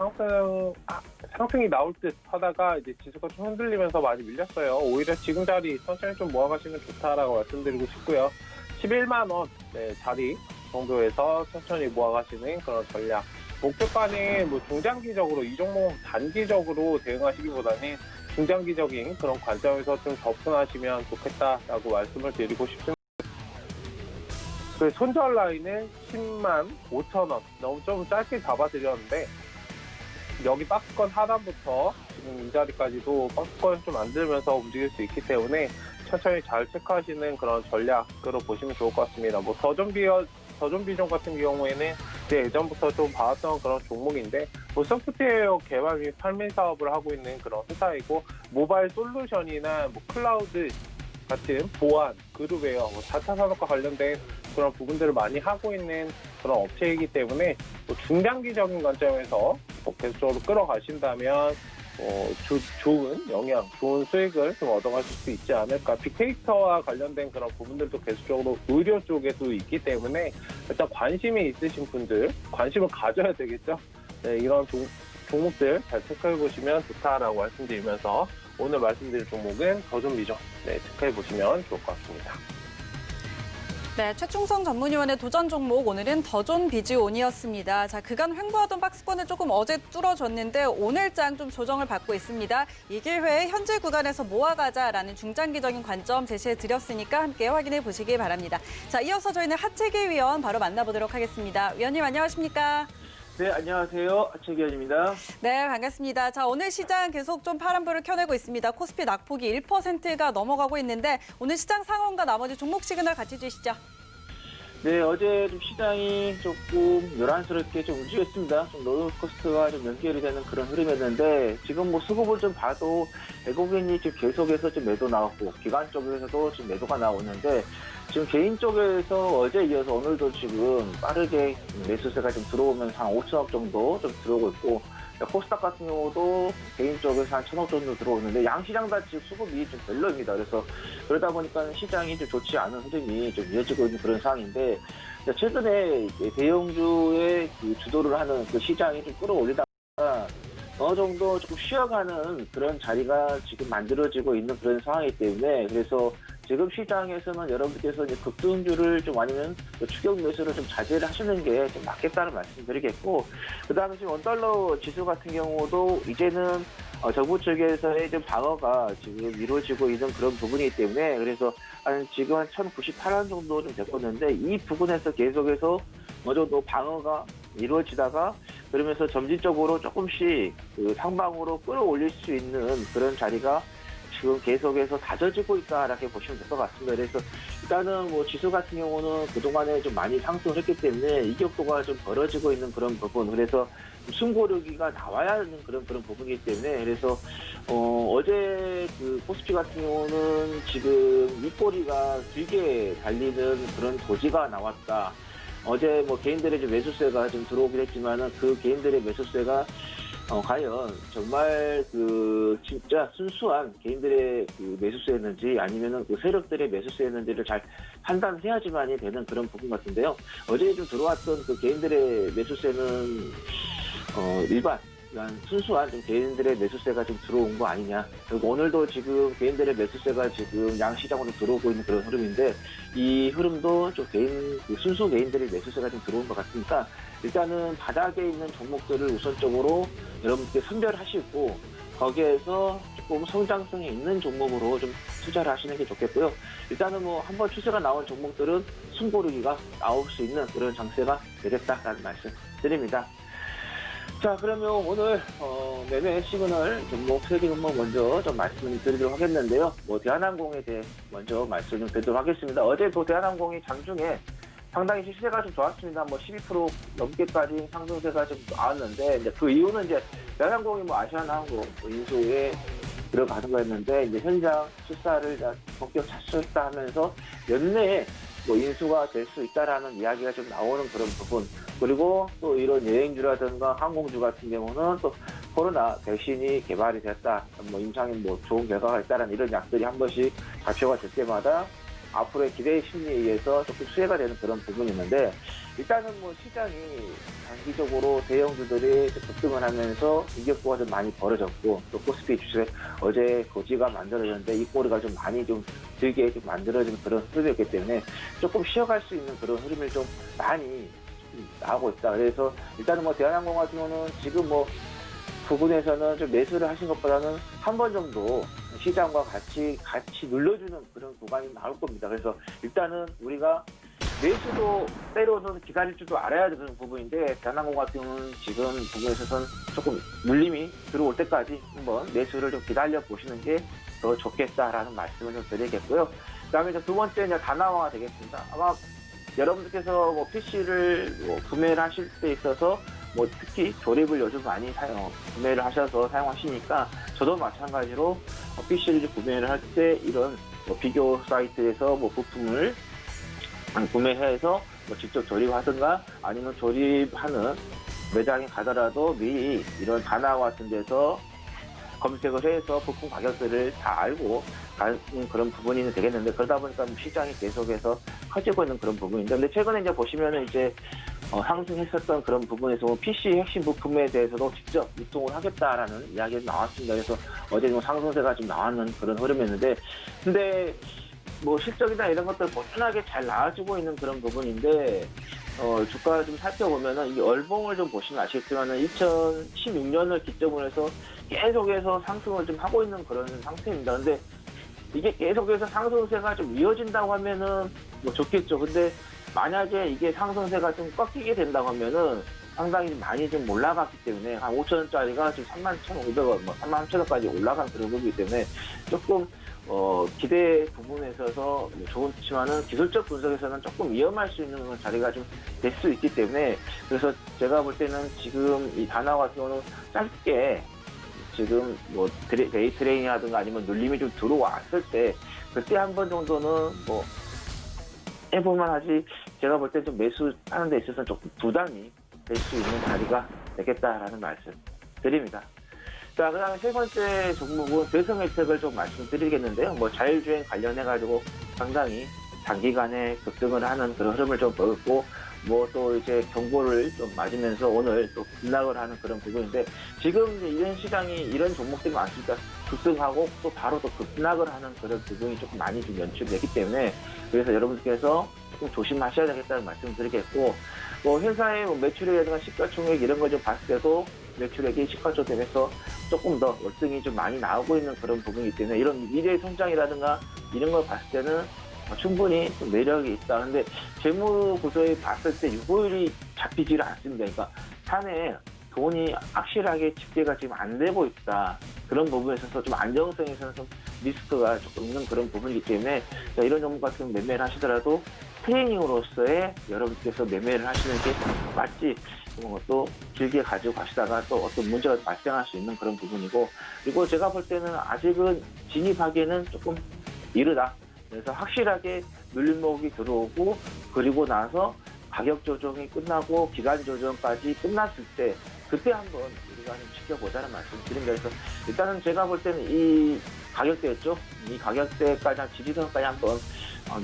상승이 나올 듯 하다가 이제 지수가 좀 흔들리면서 많이 밀렸어요. 오히려 지금 자리 천천히 좀 모아가시면 좋다라고 말씀드리고 싶고요. 11만 원 자리 정도에서 천천히 모아가시는 그런 전략. 목표가는 뭐 중장기적으로 이 종목 단기적으로 대응하시기보다는 중장기적인 그런 관점에서 좀 접근하시면 좋겠다라고 말씀을 드리고 싶습니다. 그 손절 라인은 10만 5천 원. 너무 좀 짧게 잡아드렸는데 여기 박스권 하단부터 지금 이 자리까지도 박스권 좀 만들면서 움직일 수 있기 때문에 천천히 잘 체크하시는 그런 전략으로 보시면 좋을 것 같습니다. 뭐 더존비전 같은 경우에는 이제 예전부터 좀 봐왔던 그런 종목인데 뭐 소프트웨어 개발 및 판매 사업을 하고 있는 그런 회사이고 모바일 솔루션이나 뭐 클라우드 같은 보안, 그룹웨어, 뭐 4차 산업과 관련된 그런 부분들을 많이 하고 있는 그런 업체이기 때문에 뭐 중장기적인 관점에서 뭐 계속적으로 끌어가신다면 좋은 영향, 좋은 수익을 좀 얻어가실 수 있지 않을까. 빅데이터와 관련된 그런 부분들도 계속적으로 의료 쪽에도 있기 때문에 일단 관심이 있으신 분들, 관심을 가져야 되겠죠. 네, 이런 종목들 잘 체크해 보시면 좋다라고 말씀드리면서 오늘 말씀드릴 종목은 더존비전 체크해 보시면 좋을 것 같습니다. 네, 최충성 전문위원의 도전 종목 오늘은 더존 비즈온이었습니다. 자, 그간 횡보하던 박스권을 조금 어제 뚫어줬는데 오늘장 좀 조정을 받고 있습니다. 이 기회에 현재 구간에서 모아가자라는 중장기적인 관점 제시해 드렸으니까 함께 확인해 보시기 바랍니다. 자, 이어서 저희는 하채기 위원 바로 만나보도록 하겠습니다. 위원님 안녕하십니까? 네, 안녕하세요. 하채기 의원입니다. 네, 반갑습니다. 자, 오늘 시장 계속 좀 파란불을 켜내고 있습니다. 코스피 낙폭이 1%가 넘어가고 있는데 오늘 시장 상황과 나머지 종목 시그널 같이 주시죠. 네, 어제 좀 시장이 조금 요란스럽게 좀 움직였습니다. 좀 롤러코스터가 좀 연결이 되는 그런 흐름이었는데 지금 뭐 수급을 좀 봐도 외국인이 지금 계속해서 좀 매도 나왔고 기관 쪽에서도 지금 매도가 나오는데 지금 개인 쪽에서 어제 이어서 오늘도 지금 빠르게 매수세가 좀 들어오면서 한 5천억 정도 좀 들어오고 있고 코스닥 같은 경우도 개인 쪽에서 한 1,000억 정도 들어오는데 양시장 다 지금 수급이 좀 별로입니다. 그래서 그러다 보니까 시장이 좀 좋지 않은 흐름이 좀 이어지고 있는 그런 상황인데 최근에 대형주의 그 주도를 하는 그 시장이 좀 끌어올리다가 어느 정도 조금 쉬어가는 그런 자리가 지금 만들어지고 있는 그런 상황이기 때문에 그래서 지금 시장에서는 여러분께서 이제 급등주를 좀 아니면 추격 매수를 좀 자제를 하시는 게 좀 맞겠다는 말씀드리겠고, 그 다음에 지금 원달러 지수 같은 경우도 이제는 정부 측에서의 좀 방어가 지금 이루어지고 있는 그런 부분이기 때문에 그래서 지금 한 1,098원 정도 좀 됐었는데 이 부분에서 계속해서 어느 정도 방어가 이루어지다가 그러면서 점진적으로 조금씩 그 상방으로 끌어올릴 수 있는 그런 자리가 지금 계속해서 다져지고 있다라고 보시면 될 것 같습니다. 그래서 일단은 뭐 지수 같은 경우는 그동안에 좀 많이 상승을 했기 때문에 이격도가 좀 벌어지고 있는 그런 부분, 그래서 승고르기가 나와야 하는 그런 부분이기 때문에 그래서 어제 그 코스피 같은 경우는 지금 윗꼬리가 길게 달리는 그런 도지가 나왔다. 어제 뭐 개인들의 좀 매수세가 좀 들어오긴 했지만은 그 개인들의 매수세가 과연 정말 그 진짜 순수한 개인들의 그 매수세였는지 아니면은 그 세력들의 매수세였는지를 잘 판단해야지만이 되는 그런 부분 같은데요. 어제 좀 들어왔던 그 개인들의 매수세는 일반 순수한 좀 개인들의 매수세가 좀 들어온 거 아니냐. 그리고 오늘도 지금 개인들의 매수세가 지금 양시장으로 들어오고 있는 그런 흐름인데 이 흐름도 좀 순수 개인들의 매수세가 좀 들어온 것 같으니까 일단은 바닥에 있는 종목들을 우선적으로 여러분께 선별하시고 거기에서 조금 성장성이 있는 종목으로 좀 투자를 하시는 게 좋겠고요. 일단은 뭐 한번 추세가 나온 종목들은 숨고르기가 나올 수 있는 그런 장세가 되겠다라는 말씀 드립니다. 자, 그러면 오늘 매매 시그널 종목 3개 한번 먼저 좀 말씀을 드리도록 하겠는데요. 대한항공에 대해 먼저 말씀을 드리도록 하겠습니다. 어제 대한항공이 장중에 상당히 시세가 좀 좋았습니다. 12% 넘게까지 상승세가 좀 나왔는데 이제 그 이유는 이제 대한항공이 아시아나항공 인수에 들어가는 거였는데 이제 현장 출사를 본격 착수했다 하면서 연내에 인수가 될 수 있다라는 이야기가 좀 나오는 그런 부분, 그리고 또 이런 여행주라든가 항공주 같은 경우는 또 코로나 백신이 개발이 됐다, 임상에 좋은 결과가 있다라는 이런 약들이 한 번씩 발표가 될 때마다 앞으로의 기대 심리에 의해서 조금 수혜가 되는 그런 부분이 있는데 일단은 뭐 시장이 단기적으로 대형주들이 급등을 하면서 이격보가 좀 많이 벌어졌고 또 코스피 주식 어제 고지가 만들어졌는데 이 꼬리가 좀 많이 좀 들게 좀 만들어진 그런 흐름이었기 때문에 조금 쉬어갈 수 있는 그런 흐름이 좀 많이 나오고 있다. 그래서 일단은 뭐 대한항공 같은 경우는 지금 뭐 부분에서는 좀 매수를 하신 것보다는 한 번 정도 시장과 같이 눌러주는 그런 구간이 나올 겁니다. 그래서 일단은 우리가 매수도 때로는 기다릴 줄도 알아야 되는 부분인데 대한항공 같은 경우는 지금 부분에서는 조금 눌림이 들어올 때까지 한번 매수를 좀 기다려 보시는 게 더 좋겠다라는 말씀을 좀 드리겠고요. 그다음에 이제 두 번째 이제 다나와가 되겠습니다. 아마 여러분들께서 뭐 PC를 구매를 하실 때 있어서 뭐 특히 조립을 요즘 많이 구매를 하셔서 사용하시니까 저도 마찬가지로 PC를 구매를 할 때 이런 뭐 비교 사이트에서 뭐 부품을 구매해서 뭐 직접 조립하든가 아니면 조립하는 매장에 가더라도 미리 이런 다나와 같은 데서 검색을 해서 부품 가격들을 다 알고 가는 그런 부분이 되겠는데 그러다 보니까 시장이 계속해서 커지고 있는 그런 부분인데 근데 최근에 이제 보시면은 이제 상승했었던 그런 부분에서 PC 핵심 부품에 대해서도 직접 유통을 하겠다라는 이야기가 나왔습니다. 그래서 어제 뭐 상승세가 좀 나왔는 그런 흐름이었는데 근데 뭐 실적이나 이런 것들 꾸준하게 잘 나와주고 있는 그런 부분인데 주가 좀 살펴보면은 이 얼봉을 좀 보시면 아시겠지만은 2016년을 기점으로 해서 계속해서 상승을 좀 하고 있는 그런 상태입니다. 근데 이게 계속해서 상승세가 좀 이어진다고 하면은 뭐 좋겠죠. 근데 만약에 이게 상승세가 좀 꺾이게 된다고 하면은 상당히 많이 좀 올라갔기 때문에 한 5천원짜리가 지금 31,500원, 뭐 31,000원까지 올라간 그런 부분이기 때문에 조금 기대 부분에 있어서 좋지만은 기술적 분석에서는 조금 위험할 수 있는 자리가 좀 될 수 있기 때문에 그래서 제가 볼 때는 지금 이 다나와 같은 경우는 짧게 지금 뭐 데이 트레이닝이라든가 아니면 눌림이 좀 들어왔을 때 그때 한 번 정도는 뭐 해볼만 하지 제가 볼 때 좀 매수하는 데 있어서 조금 부담이 될 수 있는 자리가 되겠다라는 말씀 드립니다. 자, 그 다음에 세 번째 종목은 대성 혜택을 좀 말씀드리겠는데요. 뭐 자율주행 관련해가지고 상당히 장기간에 급등을 하는 그런 흐름을 좀 보였고, 뭐 또 이제 경고를 좀 맞으면서 오늘 또 급락을 하는 그런 부분인데, 지금 이제 이런 시장이 이런 종목들이 많으니까 급등하고 또 바로 또 급락을 하는 그런 부분이 조금 많이 좀 연출되기 때문에, 그래서 여러분들께서 조금 조심하셔야 되겠다는 말씀 드리겠고, 뭐 회사의 뭐 매출액이라든가 시가총액 이런 걸 좀 봤을 때도 매출액이 시가총액에서 조금 더 월등히 좀 많이 나오고 있는 그런 부분이기 때문에 이런 미래 성장이라든가 이런 걸 봤을 때는 충분히 좀 매력이 있다. 근데 재무 구조에 봤을 때 유보율이 잡히지를 않습니다. 그러니까 사내에 돈이 확실하게 집계가 지금 안 되고 있다. 그런 부분에 있어서 좀 안정성에서는 좀 리스크가 조금 있는 그런 부분이기 때문에 이런 종목 같은 매매를 하시더라도 트레이닝으로서의 여러분께서 매매를 하시는 게 맞지. 또 길게 가지고 가시다가 또 어떤 문제가 발생할 수 있는 그런 부분이고, 그리고 제가 볼 때는 아직은 진입하기에는 조금 이르다. 그래서 확실하게 눌림목이 들어오고 그리고 나서 가격 조정이 끝나고 기간 조정까지 끝났을 때 그때 한번 우리가 좀 지켜보자는 말씀 드립니다. 그래서 일단은 제가 볼 때는 이 가격대였죠. 이 가격대까지 한 지지선까지 한번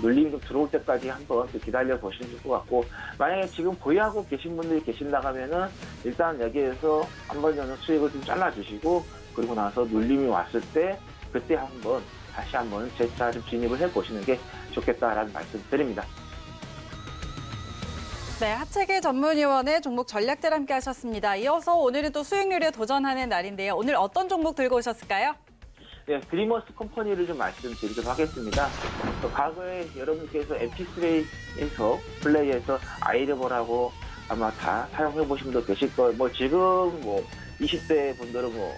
눌림이 좀 들어올 때까지 한번 기다려 보시는 것 같고, 만약에 지금 보유하고 계신 분들이 계신다고 하면은 일단 여기에서 한번 정도 수익을 좀 잘라주시고 그리고 나서 눌림이 왔을 때 그때 한번 다시 한번 재차 좀 진입을 해 보시는 게 좋겠다라는 말씀 드립니다. 네, 하채기 전문위원의 종목 전략들 함께 하셨습니다. 이어서 오늘은 또 수익률에 도전하는 날인데요. 오늘 어떤 종목 들고 오셨을까요? 네, 드리머스 컴퍼니를 좀 말씀드리도록 하겠습니다. 과거에 여러분께서 MP3에서 플레이해서 아이러버라고 아마 다 사용해 보신 분도 계실 거예요. 뭐 지금 뭐 20대 분들은 뭐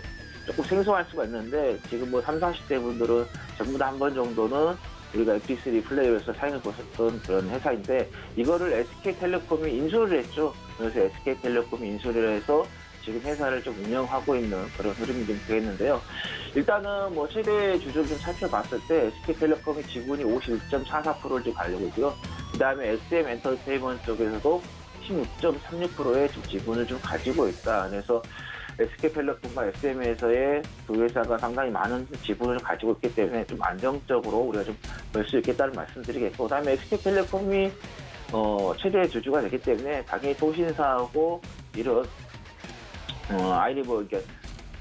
조금 생소할 수가 있는데 지금 뭐 30, 40대 분들은 전부 다 한 번 정도는 우리가 MP3 플레이어에서 사용해 보셨던 그런 회사인데 이거를 SK텔레콤이 인수를 했죠. 그래서 SK텔레콤이 인수를 해서 지금 회사를 좀 운영하고 있는 그런 흐름이 좀 되겠는데요. 일단은 뭐 최대 주주를 좀 살펴봤을 때 SK텔레콤이 지분이 51.44%를 좀 가지고 있고요. 그 다음에 SM엔터테인먼트 쪽에서도 16.36%의 지분을 좀 가지고 있다. 그래서 SK텔레콤과 SM에서의 두 회사가 상당히 많은 지분을 가지고 있기 때문에 좀 안정적으로 우리가 좀 볼 수 있겠다는 말씀드리겠고, 그다음에 SK텔레콤이 최대 주주가 되기 때문에 당연히 통신사하고 이런 아이리버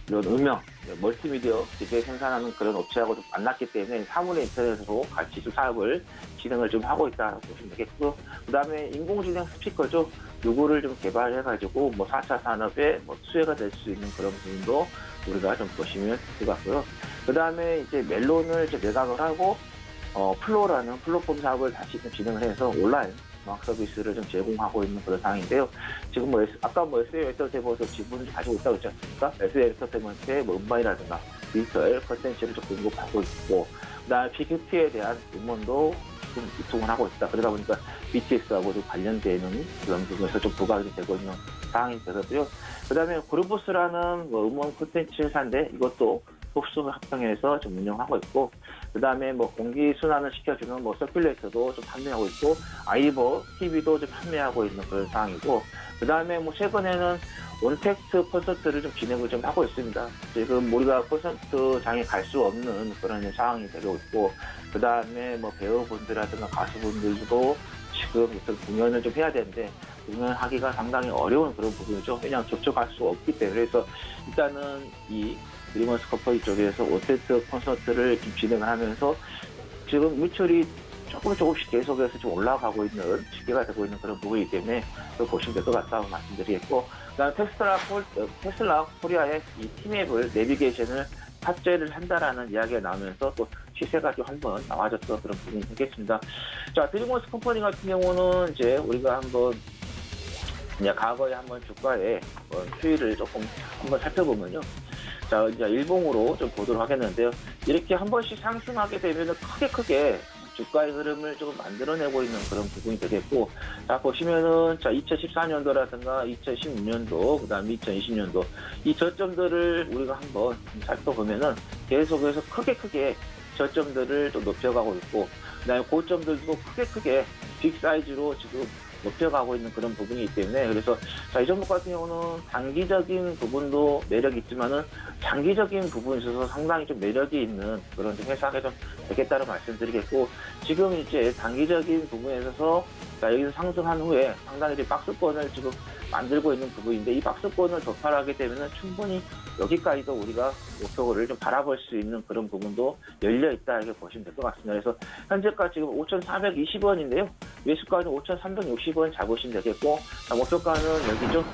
이런 음영, 멀티미디어 기계 생산하는 그런 업체하고 좀 만났기 때문에 사물의 인터넷으로 같이 좀 사업을 진행을 좀 하고 있다고 보시면 되겠고, 그다음에 인공지능 스피커죠. 요거를 좀 개발해가지고 4차 산업에 수혜가 될 수 있는 그런 부분도 우리가 좀 보시면 될 것 같고요. 그다음에 이제 멜론을 이제 매각을 하고 플로라는 플랫폼 사업을 다시 좀 진행을 해서 온라인 음악 서비스를 좀 제공하고 있는 그런 상황인데요. 지금 아까 SL 엔터테인먼트 지분을 가지고 있다고 했지 않습니까? SL 엔터테인먼트의 음반이라든가 디지털 컨텐츠를 좀 공급하고 있고, 그다음에 빅히트에 대한 음원도 좀 유통을 하고 있다. 그러다 보니까 BTS하고 좀 관련되는 그런 부분에서 좀 부각이 되고 있는 상황이 되거든요. 그다음에 그루브스라는 음원 콘텐츠 회사인데 이것도 흡수 합병해서 좀 운영하고 있고, 그다음에 공기 순환을 시켜주는 서큘레이터도 좀 판매하고 있고, 아이버 TV도 좀 판매하고 있는 그런 상황이고, 그다음에 최근에는 온택트 콘서트를 좀 진행을 좀 하고 있습니다. 지금 우리가 콘서트장에 갈 수 없는 그런 상황이 되고 있고, 그다음에 배우분들이라든가 가수분들도 지금 어떤 공연을 좀 해야 되는데 공연하기가 상당히 어려운 그런 부분이죠. 왜냐하면 접촉할 수 없기 때문에. 그래서 일단은 이 드리머스 컴퍼니 쪽에서 온택트 콘서트를 좀 진행을 하면서 지금 매출이 조금씩 계속해서 좀 올라가고 있는 시기가 되고 있는 그런 부분이기 때문에 또 보시면 될 것 같다고 말씀드리겠고, 그다음 테슬라 코리아의 이 티맵을 내비게이션을 탑재를 한다라는 이야기가 나오면서 또 시세가 좀 한번 나와줬던 그런 부분이 되겠습니다. 자, 드리머스 컴퍼니 같은 경우는 이제 우리가 이제 과거에 한번 주가의 추이를 조금 한번 살펴보면요. 자, 이제 일봉으로 좀 보도록 하겠는데요. 이렇게 한 번씩 상승하게 되면 크게 주가의 흐름을 조금 만들어내고 있는 그런 부분이 되겠고, 자, 보시면은, 2014년도라든가 2016년도, 그 다음에 2020년도, 이 저점들을 우리가 한번 살펴보면은 계속해서 크게 저점들을 또 높여가고 있고, 그 다음에 고점들도 크게 빅 사이즈로 지금 높여가고 있는 그런 부분이기 때문에, 그래서 이 종목 같은 경우는 단기적인 부분도 매력이 있지만은 장기적인 부분에 있어서 상당히 좀 매력이 있는 그런 좀 회사가 좀 되겠다는 말씀드리겠고, 지금 이제 단기적인 부분에 있어서 여기서 상승한 후에 상당히 이제 박스권을 지금 만들고 있는 부분인데, 이 박스권을 돌파하게 되면은 충분히 여기까지도 우리가 목표를 좀 바라볼 수 있는 그런 부분도 열려 있다 이렇게 보시면 될 것 같습니다. 그래서 현재가 지금 5,420원인데요. 매수가는 5,360원 잡으시면 되겠고, 목표가는 여기죠.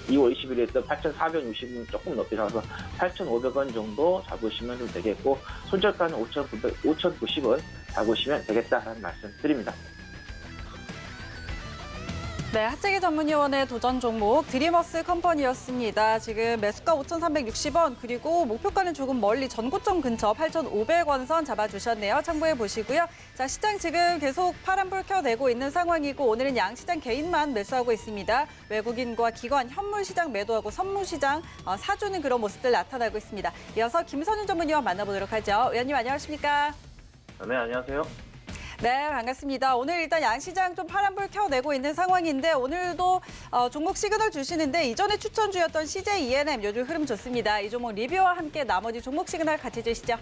2월 20일에 했던 8,460원 조금 높게 잡아서 8,500원 정도 잡으시면 좀 되겠고, 손절가는 5,090원 잡으시면 되겠다라는 말씀 드립니다. 네, 하재기 전문위원회 도전 종목 드리머스 컴퍼니였습니다. 지금 매수가 5,360원, 그리고 목표가는 조금 멀리 전고점 근처 8,500원 선 잡아주셨네요. 참고해 보시고요. 자, 시장 지금 계속 파란불 켜내고 있는 상황이고, 오늘은 양시장 개인만 매수하고 있습니다. 외국인과 기관, 현물시장 매도하고 선물시장 사주는 그런 모습들 나타나고 있습니다. 이어서 김선윤 전문위원 만나보도록 하죠. 위원님 안녕하십니까? 네, 안녕하세요. 네, 반갑습니다. 오늘 일단 양시장 좀 파란불 켜내고 있는 상황인데, 오늘도 종목 시그널 주시는데 이전에 추천주였던 CJ ENM 요즘 흐름 좋습니다. 이 종목 리뷰와 함께 나머지 종목 시그널 같이 주시죠.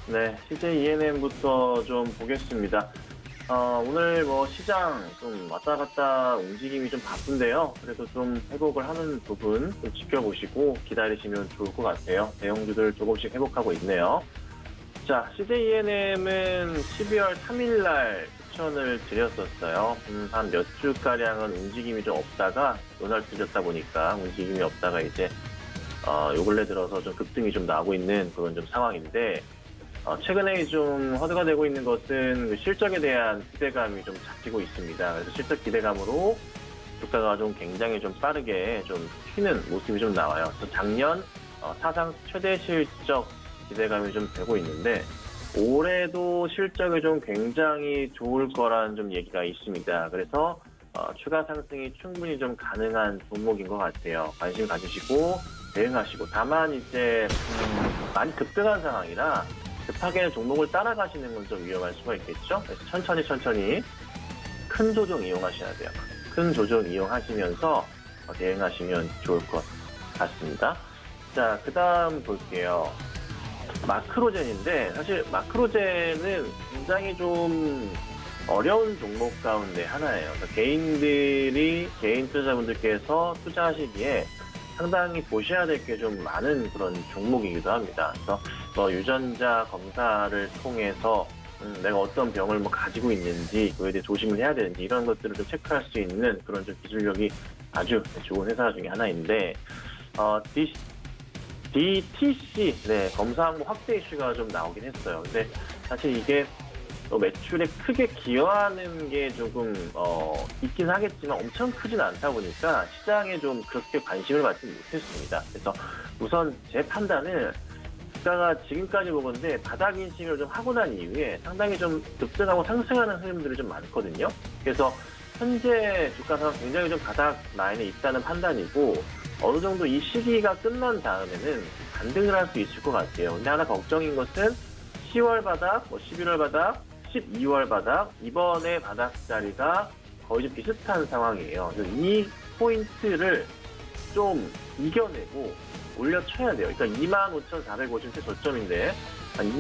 네, CJ ENM부터 좀 보겠습니다. 오늘 시장 좀 왔다 갔다 움직임이 좀 바쁜데요. 그래도 좀 회복을 하는 부분 좀 지켜보시고 기다리시면 좋을 것 같아요. 대형주들 조금씩 회복하고 있네요. 자, CJ ENM은 12월 3일 날 추천을 드렸었어요. 한 몇 주가량은 움직임이 좀 없다가 요날 들렸다 보니까 움직임이 없다가 이제 요 근래 들어서 좀 급등이 좀 나오고 있는 그런 좀 상황인데, 최근에 좀 허드가 되고 있는 것은 실적에 대한 기대감이 좀 잡히고 있습니다. 그래서 실적 기대감으로 주가가 좀 굉장히 좀 빠르게 좀 튀는 모습이 좀 나와요. 그래서 작년 사상 최대 실적 기대감이 좀 되고 있는데, 올해도 실적이 좀 굉장히 좋을 거라는 좀 얘기가 있습니다. 그래서 추가 상승이 충분히 좀 가능한 종목인 것 같아요. 관심 가지시고 대응하시고, 다만 이제 많이 급등한 상황이라 급하게 종목을 따라가시는 건 좀 위험할 수가 있겠죠. 그래서 천천히 큰 조정 이용하셔야 돼요. 큰 조정 이용하시면서 대응하시면 좋을 것 같습니다. 자, 그 다음 볼게요. 마크로젠인데 사실 마크로젠은 굉장히 좀 어려운 종목 가운데 하나예요. 그러니까 개인 투자자분들께서 투자하시기에 상당히 보셔야 될 게 좀 많은 그런 종목이기도 합니다. 그래서 뭐 유전자 검사를 통해서 내가 어떤 병을 뭐 가지고 있는지 그에 대해 조심을 해야 되는지 이런 것들을 좀 체크할 수 있는 그런 좀 기술력이 아주 좋은 회사 중에 하나인데 DTC 검사 항목 확대 이슈가 좀 나오긴 했어요. 근데 사실 이게 또 매출에 크게 기여하는 게 조금 있긴 하겠지만 엄청 크진 않다 보니까 시장에 좀 그렇게 관심을 받지 못했습니다. 그래서 우선 제 판단은 주가가 지금까지 보건데 바닥 인식을 좀 하고 난 이후에 상당히 좀 급등하고 상승하는 흐름들이 좀 많거든요. 그래서 현재 주가 상황 굉장히 좀 바닥 라인에 있다는 판단이고 어느 정도 이 시기가 끝난 다음에는 반등을 할 수 있을 것 같아요. 근데 하나 걱정인 것은 10월 바닥, 11월 바닥, 12월 바닥, 이번에 바닥 자리가 거의 좀 비슷한 상황이에요. 그래서 이 포인트를 좀 이겨내고 올려쳐야 돼요. 그러니까 25,450대 저점인데 한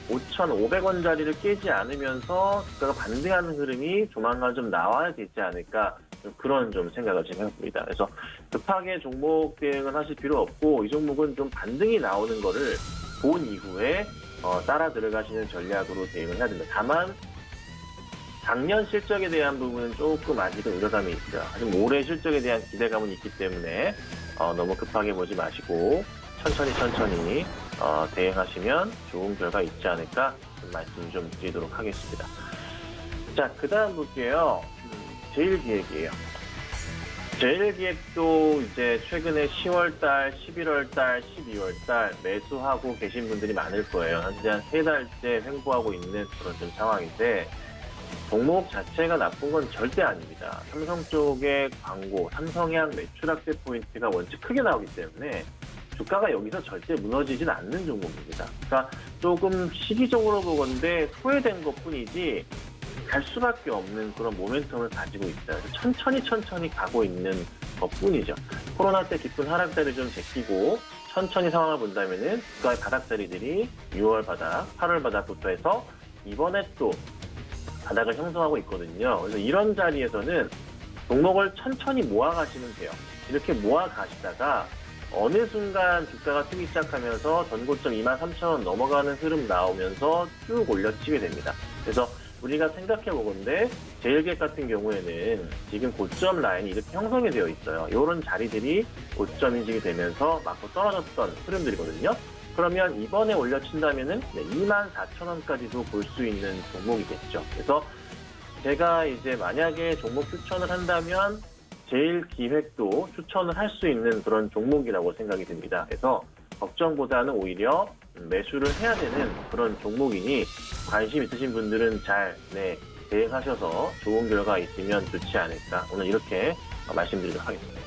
25,500원짜리를 깨지 않으면서 주가가 반등하는 흐름이 조만간 좀 나와야 되지 않을까 좀 그런 좀 생각을 지금 해봅니다. 그래서 급하게 종목 대응은 하실 필요 없고 이 종목은 좀 반등이 나오는 거를 본 이후에 따라 들어가시는 전략으로 대응을 해야 됩니다. 다만 작년 실적에 대한 부분은 조금 아직은 우려감이 있어요. 아직 올해 실적에 대한 기대감은 있기 때문에 너무 급하게 보지 마시고 천천히 대응하시면 좋은 결과 있지 않을까 말씀 좀 드리도록 하겠습니다. 자, 그 다음 볼게요. 제일기획이에요. 제일기획도 이제 최근에 10월달, 11월달, 12월달 매수하고 계신 분들이 많을 거예요. 현재 한 3달째 횡보하고 있는 그런 좀 상황인데 종목 자체가 나쁜 건 절대 아닙니다. 삼성 쪽의 광고, 삼성향 매출 확대 포인트가 원체 크게 나오기 때문에 주가가 여기서 절대 무너지진 않는 종목입니다. 그러니까 조금 시기적으로 보건데 소외된 것뿐이지 갈 수밖에 없는 그런 모멘텀을 가지고 있어요. 천천히 가고 있는 것뿐이죠. 코로나 때 깊은 하락자리 좀 제끼고 천천히 상황을 본다면은 주가의 바닥자리들이 6월 바닥, 8월 바닥부터 해서 이번에 또 바닥을 형성하고 있거든요. 그래서 이런 자리에서는 종목을 천천히 모아가시면 돼요. 이렇게 모아가시다가 어느 순간 주가가 뜨기 시작하면서 전고점 23,000원 넘어가는 흐름 나오면서 쭉 올려치게 됩니다. 그래서 우리가 생각해보건데 제일기획 같은 경우에는 지금 고점 라인이 이렇게 형성이 되어 있어요. 이런 자리들이 고점 인식이 되면서 맞고 떨어졌던 흐름들이거든요. 그러면 이번에 올려친다면은 24,000원까지도 볼 수 있는 종목이겠죠. 그래서 제가 이제 만약에 종목 추천을 한다면 제일기획도 추천을 할 수 있는 그런 종목이라고 생각이 듭니다. 그래서 걱정보다는 오히려 매수를 해야 되는 그런 종목이니 관심 있으신 분들은 잘 대응하셔서 좋은 결과 있으면 좋지 않을까 오늘 이렇게 말씀드리도록 하겠습니다.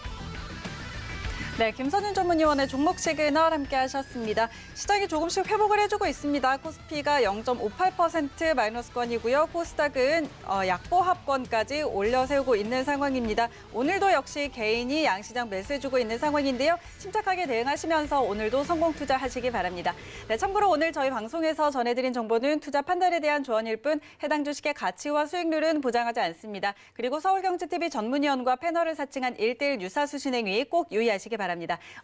네, 김선윤 전문위원의 종목 시그널 함께 하셨습니다. 시장이 조금씩 회복을 해주고 있습니다. 코스피가 0.58% 마이너스권이고요. 코스닥은 약보합권까지 올려세우고 있는 상황입니다. 오늘도 역시 개인이 양시장 매수해주고 있는 상황인데요. 침착하게 대응하시면서 오늘도 성공 투자하시기 바랍니다. 네, 참고로 오늘 저희 방송에서 전해드린 정보는 투자 판단에 대한 조언일 뿐 해당 주식의 가치와 수익률은 보장하지 않습니다. 그리고 서울경제TV 전문위원과 패널을 사칭한 1:1 유사수 진행위 꼭 유의하시기 바랍니다.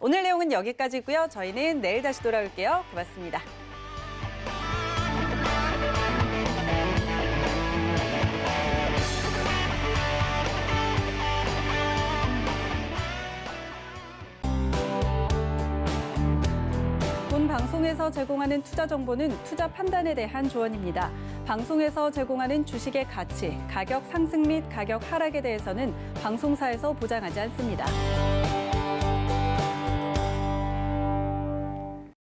오늘 내용은 여기까지고요. 저희는 내일 다시 돌아올게요. 고맙습니다. 본 방송에서 제공하는 투자 정보는 투자 판단에 대한 조언입니다. 방송에서 제공하는 주식의 가치, 가격 상승 및 가격 하락에 대해서는 방송사에서 보장하지 않습니다.